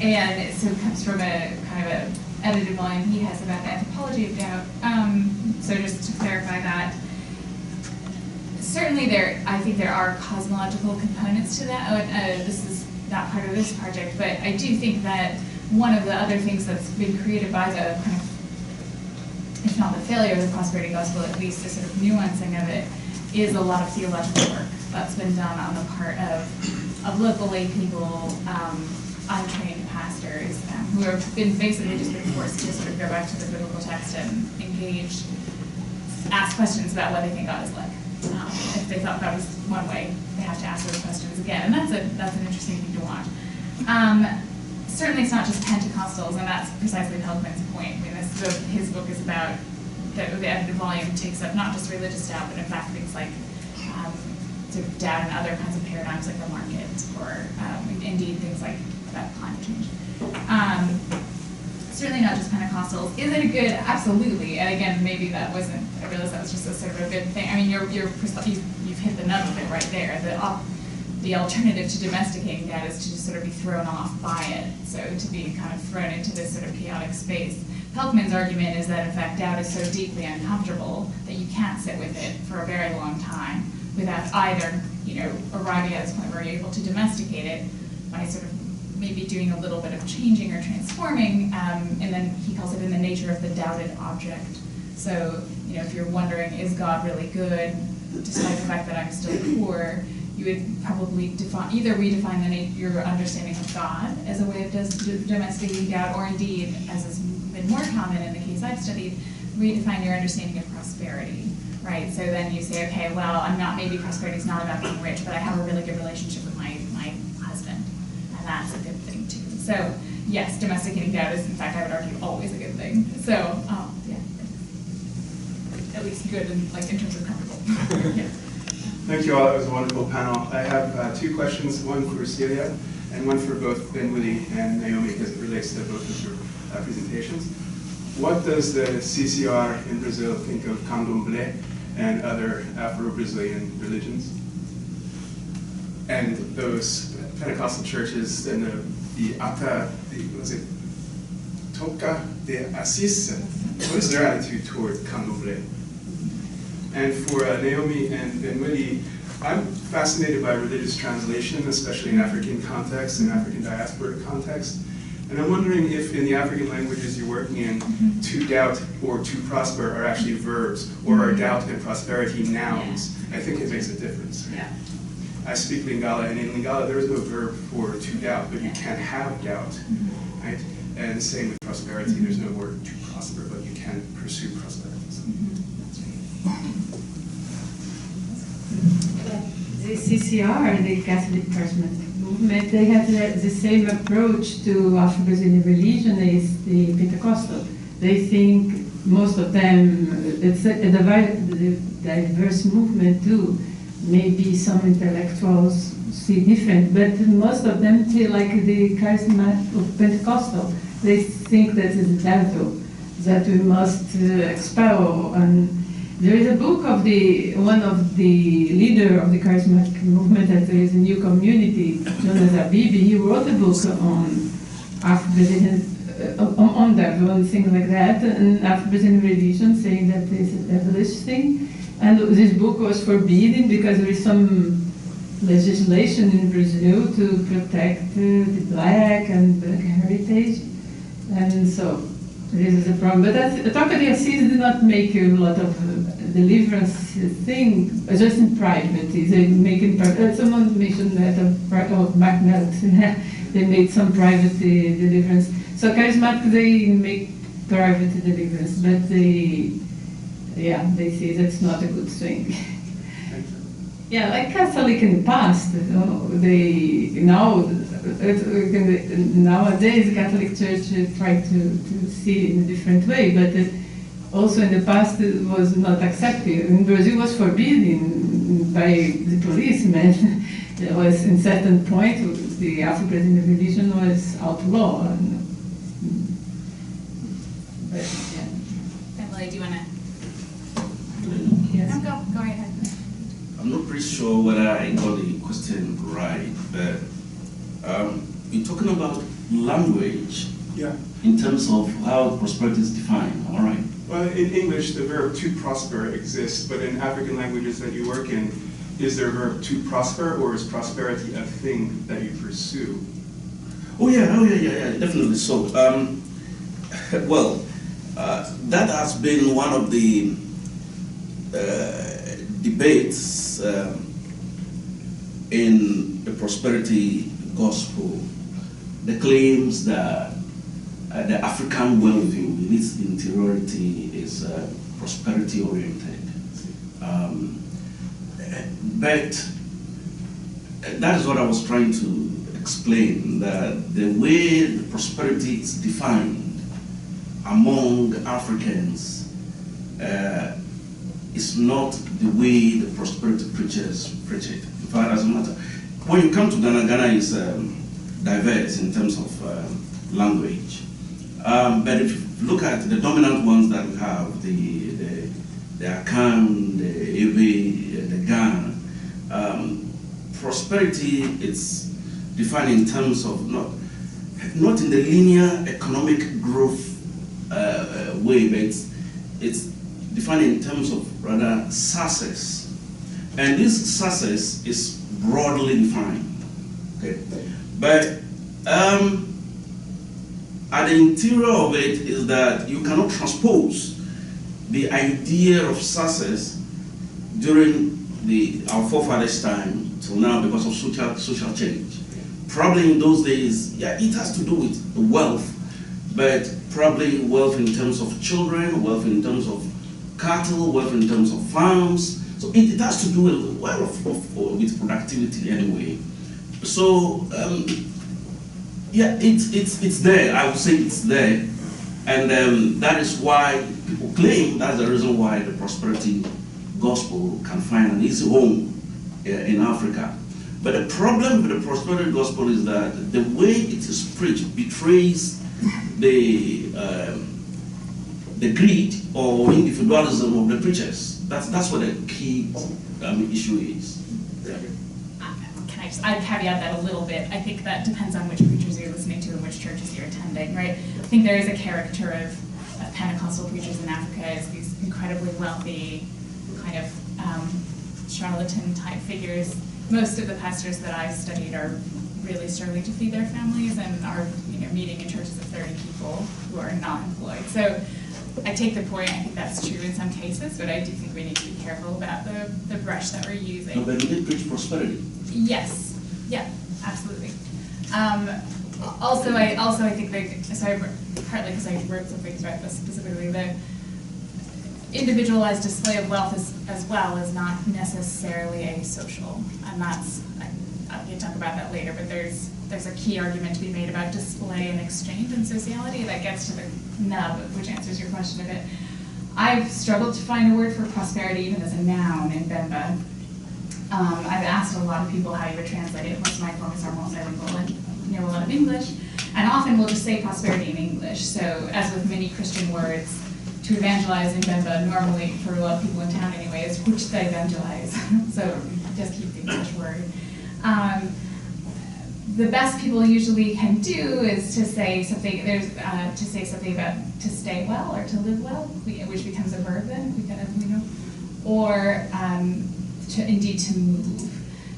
And so it comes from a kind of a edited volume he has about the anthropology of doubt. So just to clarify that, certainly I think there are cosmological components to that. This is not part of this project, but I do think that one of the other things that's been created by the kind of, if not the failure of the prosperity gospel, at least the sort of nuancing of it, is a lot of theological work that's been done on the part of local lay people, untrained pastors, who have been basically just been forced to sort of go back to the biblical text and engage, ask questions about what they think God is like. If they thought God was one way, they have to ask those questions again, and that's an interesting thing to watch. Certainly, it's not just Pentecostals, and that's precisely Peltman's point. I mean, his book is about the edited volume takes up not just religious doubt, but in fact things like sort of doubt and other kinds of paradigms like the market, or indeed things like about climate change. Certainly not just Pentecostals. Is it a good? Absolutely. And again, maybe that wasn't. I realized that was just a sort of a good thing. I mean, you've hit the nub of it right there. The alternative to domesticating that is to just sort of be thrown off by it. So to be kind of thrown into this sort of chaotic space. Peltman's argument is that in fact doubt is so deeply uncomfortable that you can't sit with it for a very long time without either, arriving at this point where you're able to domesticate it by sort of maybe doing a little bit of changing or transforming, and then he calls it in the nature of the doubted object. So, if you're wondering, is God really good, despite the fact that I'm still poor, you would probably either redefine your understanding of God as a way of domesticating doubt, or indeed, as has been more common in the case I've studied, redefine your understanding of prosperity, right? So then you say, okay, well, maybe prosperity is not about being rich, but I have a really good relationship with my husband, and that's a good thing too. So yes, domesticating doubt is, in fact, I would argue, always a good thing. So yeah, at least good in terms of comfortable. Yeah. Thank you all. That was a wonderful panel. I have two questions, one for Cecília and one for both Ben-Willie and Naomi, because it relates to both of your presentations. What does the CCR in Brazil think of candomblé and other Afro-Brazilian religions? And those Pentecostal churches and Toca de Assis, what is their attitude toward candomblé? And for Naomi and Ben-Willie, I'm fascinated by religious translation, especially in African context and African diaspora context. And I'm wondering if in the African languages you're working in, to doubt or to prosper are actually verbs, or are doubt and prosperity nouns. I think it makes a difference. Yeah. I speak Lingala, and in Lingala there is no verb for to doubt, but you can have doubt, right? And same with prosperity, there's no word to prosper, but you can pursue prosperity. The CCR, the Catholic Charismatic movement, they have the same approach to Afro-Brazilian religion as the Pentecostal. They think most of them, it's a diverse movement too. Maybe some intellectuals see different, but most of them feel like the Charismatic of Pentecostal. They think that is the devil that we must expel. And there is a book of one of the leader of the Charismatic movement that there is a new community, Jonas Abibi. He wrote a book on Afro-Brazilian, on devil and things like that, and Afro-Brazilian religion, saying that this is a devilish thing. And this book was forbidden because there is some legislation in Brazil to protect the black and black heritage, and so this is a problem. But Toca de Assis did not make a lot of deliverance thing, just in private. They make in private. Someone mentioned that of MacMillan. They made some private deliverance. So Charismatic, they make private deliverance, but they say that's not a good thing. Yeah, like Catholic in the past, nowadays the Catholic Church try to see it in a different way, but also in the past it was not accepted. In Brazil, it was forbidden by the policemen. It was in certain point the Afro-Brazilian religion was outlawed. But, yeah. Ben-Willie, do you want to? Yes. No, go right ahead. I'm not pretty sure whether I got the question right, but you're talking about language Yeah. in terms of how prosperity is defined, all right? Well, in English, the verb to prosper exists, but in African languages that you work in, is there a verb to prosper, or is prosperity a thing that you pursue? Oh yeah, definitely so. That has been one of the debates in the prosperity gospel. The claims that the African worldview in its interiority is prosperity oriented. But that is what I was trying to explain, that the way the prosperity is defined among Africans is not the way the prosperity preachers preach it. In fact, as a matter, when you come to Ghana, Ghana is diverse in terms of language. But if you look at the dominant ones that we have, the Akan, the Ewe, the Ghana, prosperity it's defined in terms of not in the linear economic growth way, but it's defined in terms of rather success, and this success is broadly defined. Okay, but at the interior of it is that you cannot transpose the idea of success during our forefathers' time till now because of social change. Probably in those days, yeah, it has to do with wealth, but probably wealth in terms of children, wealth in terms of cattle, wealth in terms of farms. So it has to do with wealth with productivity anyway. So yeah, it's there. I would say it's there, and that is why people claim that's the reason why the prosperity gospel can find an easy home in Africa. But the problem with the prosperity gospel is that the way it is preached betrays the greed or individualism of the preachers. That's what the key issue is. I'd caveat that a little bit. I think that depends on which preachers you're listening to and which churches you're attending, right? I think there is a caricature of Pentecostal preachers in Africa as these incredibly wealthy, kind of charlatan type figures. Most of the pastors that I studied are really struggling to feed their families and are meeting in churches of 30 people who are not employed. So I take the point, I think that's true in some cases, but I do think we need to be careful about the brush that we're using. No, but we did preach prosperity. Yes, yeah, absolutely. Also, I think partly because I wrote some things about this specifically, the individualized display of wealth as well is not necessarily asocial, and that's, I can talk about that later, but there's a key argument to be made about display and exchange in sociality that gets to the nub, which answers your question a bit. I've struggled to find a word for prosperity even as a noun in Bemba. I've asked a lot of people how you would translate it. Most of my folks are multilingual and know a lot of English, and often we'll just say prosperity in English. So as with many Christian words, to evangelize in Bemba, normally for a lot of people in town anyway, is which they evangelize. So just keep the English word. The best people usually can do is to say something. To say something about to stay well or to live well, which becomes a verb then. Or to move.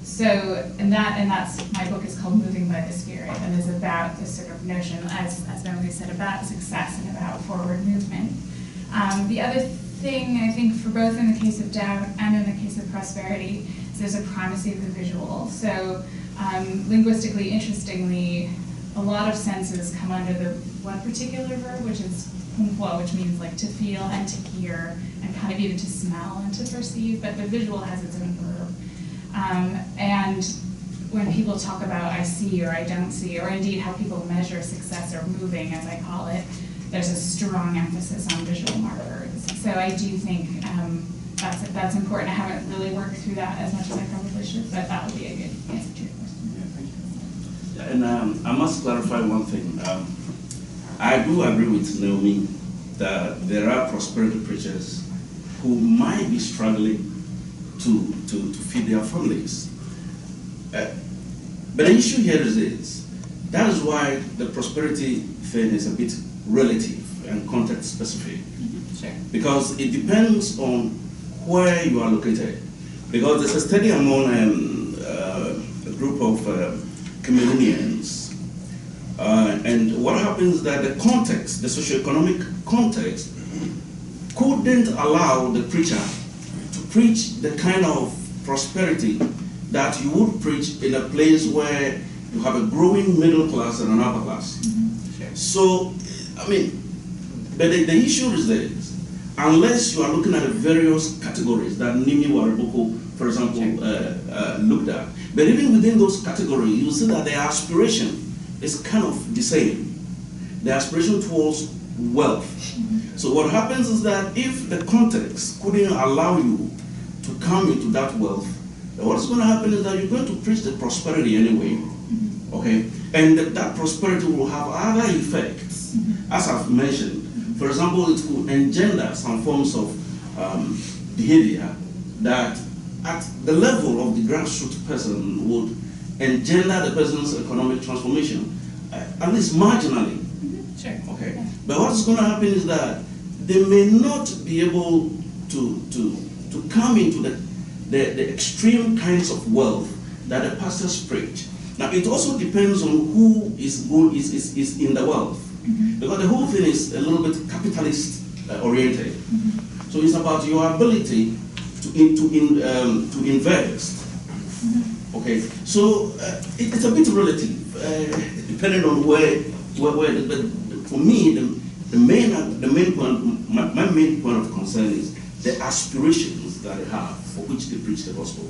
So that's my book is called Moving by the Spirit, and is about this sort of notion, as Ben-Willie said, about success and about forward movement. The other thing I think for both in the case of doubt and in the case of prosperity is there's a primacy of the visual. So linguistically, interestingly, a lot of senses come under the one particular verb, which is humpwa, which means like to feel and to hear and kind of even to smell and to perceive, but the visual has its own verb. And when people talk about I see or I don't see, or indeed how people measure success or moving, as I call it, there's a strong emphasis on visual markers. So I do think that's important. I haven't really worked through that as much as I probably should, but that would be a good answer to your question. Yeah, thank you. And I must clarify one thing. I do agree with Naomi that there are prosperity preachers who might be struggling to feed their families. But the issue here is this. That is why the prosperity thing is a bit relative and context specific. Sure. Because it depends on where you are located. Because there's a study among a group of Cameroonians. And what happens is that the context, the socio-economic context, couldn't allow the preacher to preach the kind of prosperity that you would preach in a place where you have a growing middle class and an upper class. Sure. So, I mean, but the issue is this. Unless you are looking at the various categories that Nimi Wariboko, for example, looked at. But even within those categories, you see that the aspiration is kind of the same. The aspiration towards wealth. So what happens is that if the context couldn't allow you to come into that wealth, what's going to happen is that you're going to preach the prosperity anyway. Okay? And that prosperity will have other effects, as I've mentioned. For example, it will engender some forms of behavior that at the level of the grassroots person would engender the person's economic transformation, at least marginally. Sure. Okay. Yeah. But what's going to happen is that they may not be able to come into the extreme kinds of wealth that the pastors preach. Now, it also depends on who is in the wealth. Because the whole thing is a little bit capitalist oriented. So it's about your ability to invest. Okay, so it's a bit relative, depending on where. But for me, the main point, my main point of concern is the aspirations that they have for which they preach the gospel.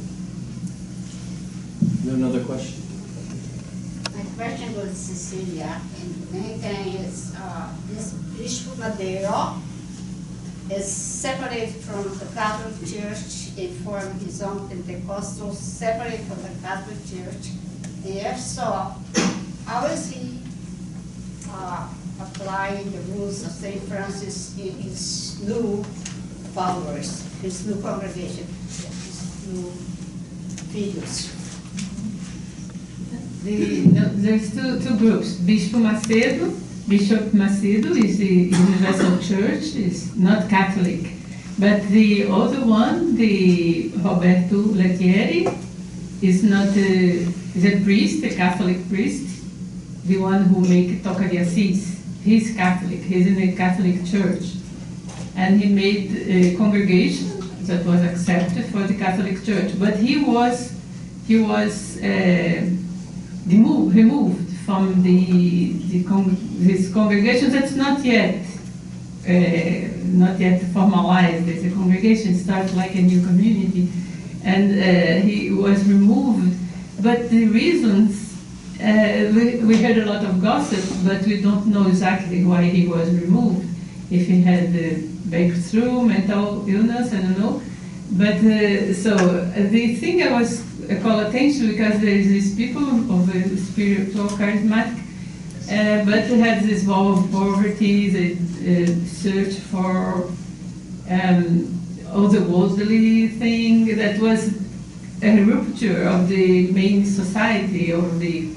You have another question? My question goes to Cecília. And main thing is this Bishop Moderator is separate from the Catholic Church. He formed his own Pentecostals, separate from the Catholic Church. There, so how is he applying the rules of St. Francis in his new followers, his new congregation, his new figures? There's two groups. Bishop Macedo is the Universal Church, is not Catholic. But the other one, the Roberto Lettieri, is not is a priest, a Catholic priest, the one who make Toca de Assis. He's Catholic, he's in the Catholic Church. And he made a congregation that was accepted for the Catholic Church. But he was removed from this congregation that's not yet formalized as a congregation, starts like a new community, and he was removed. But the reasons, we heard a lot of gossip, but we don't know exactly why he was removed. If he had breakthrough, mental illness, I don't know. But so the thing I was call attention, because there is these people of a spiritual charismatic, but they had this wall of poverty, the search for all the worldly thing that was a rupture of the main society, of the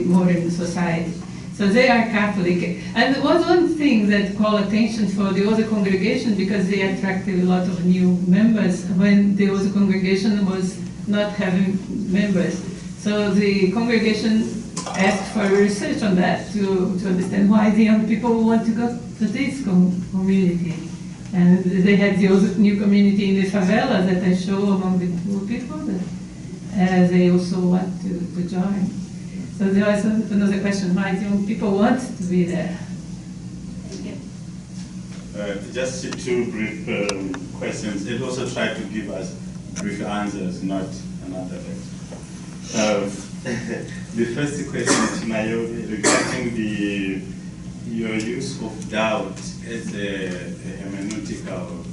modern society. So they are Catholic. And there was one thing that called attention for the other congregation, because they attracted a lot of new members when the other congregation was not having members. So the congregation asked for research on that to understand why the young people want to go to this community. And they had the other new community in the favela that I show among the poor people that they also want to join. So there was another question, why the young people want to be there? Just two brief questions. It also tried to give us brief answers, not another lecture. The first question to Naomi regarding your use of doubt as a hermeneutical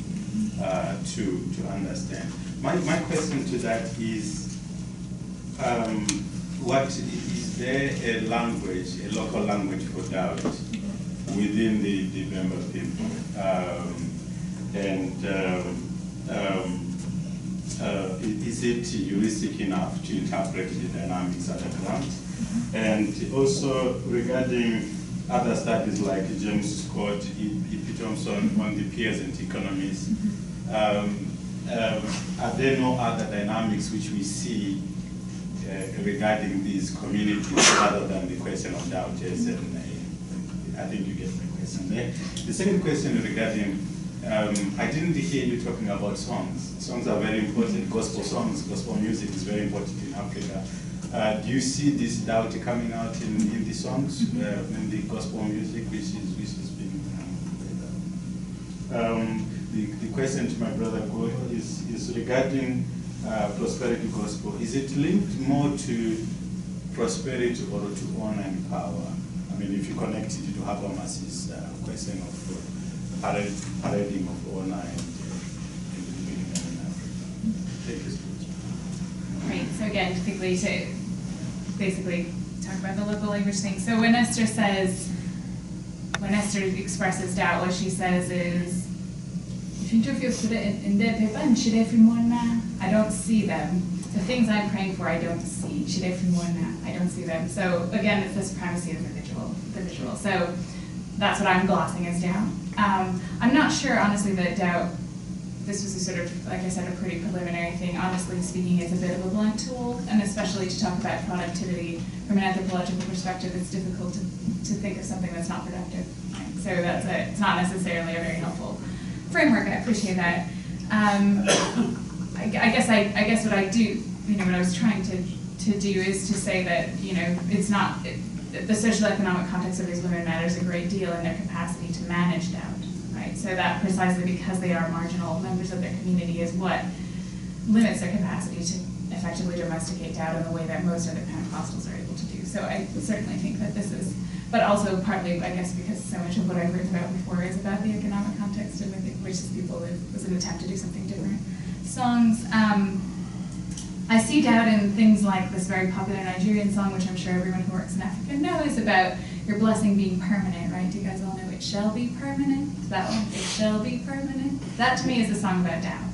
to understand. My question to that is, what is there a language, a local language for doubt within the member people? Is it heuristic enough to interpret the dynamics at a glance? And also regarding other studies like James Scott, E.P. Thompson on the peers and economies, are there no other dynamics which we see regarding these communities rather than the question of doubt? Yes, and I think you get my question there. The second question regarding, I didn't hear you talking about songs. Songs are very important. Gospel songs, gospel music is very important in Africa. Do you see this doubt coming out in the songs, in the gospel music, which is being the question to my brother Golo is regarding prosperity gospel. Is it linked more to prosperity or to honor and power? I mean, if you connect it to Habermas's question of parading of honor and living in Africa. Thank you so much. Right, so again, quickly to basically talk about the local language thing. So when Esther expresses doubt, what she says is, I don't see them. The things I'm praying for, I don't see. I don't see them. So again, it's this primacy of the visual. So that's what I'm glossing as doubt. I'm not sure, honestly, that doubt, this was a sort of, like I said, a pretty preliminary thing. Honestly speaking, it's a bit of a blunt tool, and especially to talk about productivity from an anthropological perspective, it's difficult to think of something that's not productive. Right? So it's not necessarily a very helpful framework. I appreciate that. I guess what I do, what I was trying to do is to say that, it's not, the socio-economic context of these women matters a great deal in their capacity to manage doubt, right? So that precisely because they are marginal members of their community is what limits their capacity to effectively domesticate doubt in the way that most other Pentecostals are able to do. So I certainly think that this is, but also partly, I guess, because so much of what I've written about before is about the economic context and with the richest people, it was an attempt to do something different. Songs, I see doubt in things like this very popular Nigerian song, which I'm sure everyone who works in Africa knows about your blessing being permanent, right? Do you guys all know It Shall Be Permanent? That one, It Shall Be Permanent? That to me is a song about doubt,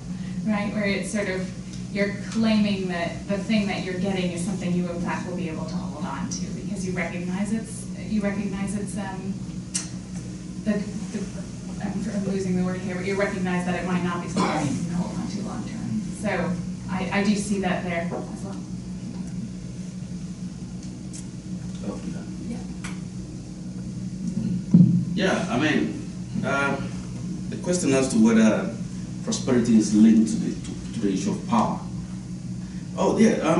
right? Where it's sort of, you're claiming that the thing that you're getting is something you in fact will be able to hold on to because you recognize it's I'm losing the word here, but you recognize that it might not be something you can hold on to long term. So I do see that there as well. Yeah, I mean, the question as to whether prosperity is linked to the issue of power. Oh, yeah,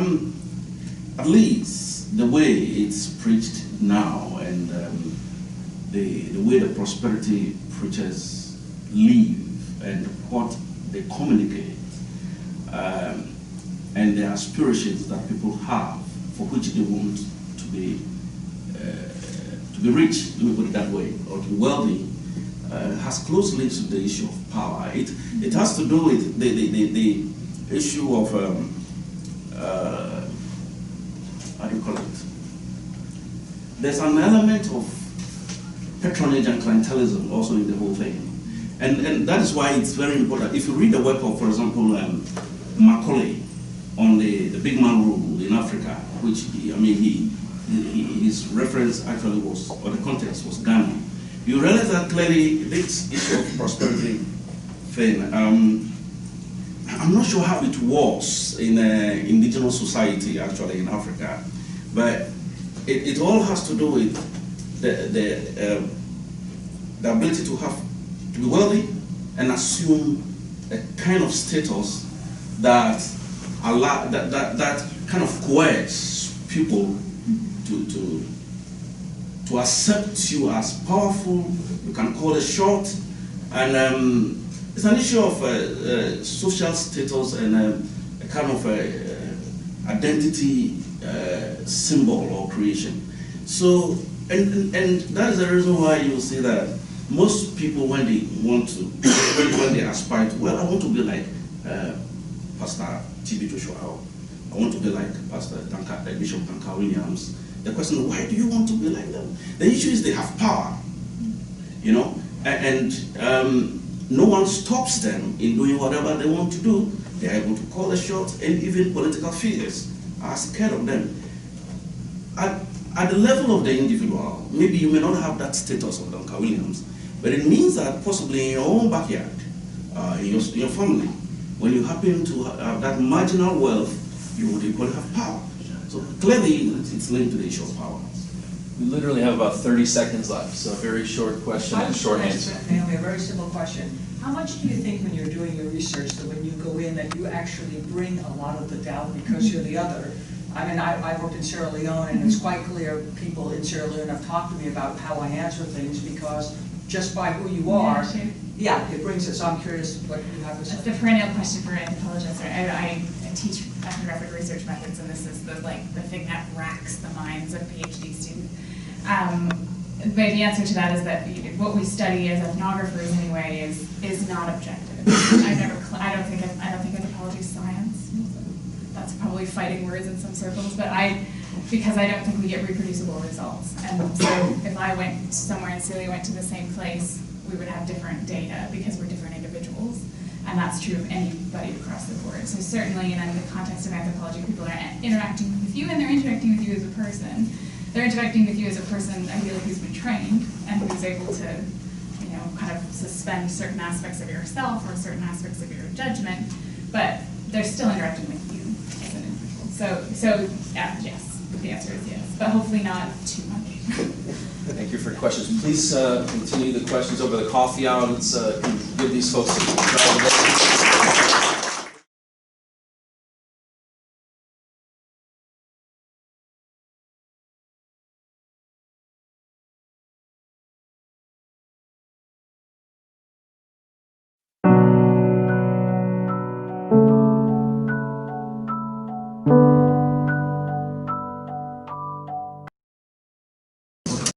at least the way it's preached now and the way the prosperity preachers live and what they communicate and the aspirations that people have for which they want to be rich, let me put it that way, or to be wealthy, has close links to the issue of power. It has to do with the issue of how do you call it? There's an element of patronage and clientelism also in the whole thing. And that is why it's very important. If you read the work of, for example, Macaulay on the big man rule in Africa, which, his reference actually was, or the context was Ghana, you realize that clearly this issue of prosperity thing, I'm not sure how it was in indigenous society actually in Africa, but it all has to do with the ability to be wealthy and assume a kind of status that kind of coerces people to accept you as powerful. You can call it short, and it's an issue of social status and a kind of identity symbol or creation. So, and that is the reason why you will see that most people, when they want to, when they aspire to, well, I want to be like Pastor T.B. Joshua, I want to be like Pastor Bishop Duncan Williams. The question is, why do you want to be like them? The issue is they have power, you know, and no one stops them in doing whatever they want to do. They are able to call the shots, and even political figures are scared of them. At the level of the individual, maybe you may not have that status of Duncan Williams, but it means that possibly in your own backyard, in your family, when you happen to have that marginal wealth, you would equally have power. So clearly, it's linked to the issue of power. We literally have about 30 seconds left, so a very short question and short answer. Naomi, a very simple question. How much do you think when you're doing your research that when you go in that you actually bring a lot of the doubt because you're the other? I mean, I've worked in Sierra Leone, and it's quite clear people in Sierra Leone have talked to me about how I answer things because just by who you are, yeah, it brings it. So I'm curious what you have to say. That's the perennial question for anthropologists. I teach ethnographic research methods, and this is the thing that racks the minds of PhD students. But the answer to that is that what we study as ethnographers anyway is not objective. I don't think anthropology is science. That's probably fighting words in some circles, but because I don't think we get reproducible results. And so if I went somewhere and Celia went to the same place, we would have different data because we're different individuals. And that's true of anybody across the board. So certainly in the context of anthropology, people are interacting with you, and they're interacting with you as a person. They're interacting with you as a person, ideally, who's been trained and who's able to, kind of suspend certain aspects of yourself or certain aspects of your judgment, but they're still interacting with you as an individual. So yeah, yes, the answer is yes, but hopefully not too much. Thank you for your questions. Please continue the questions over the coffee hour. Let's give these folks a round of applause.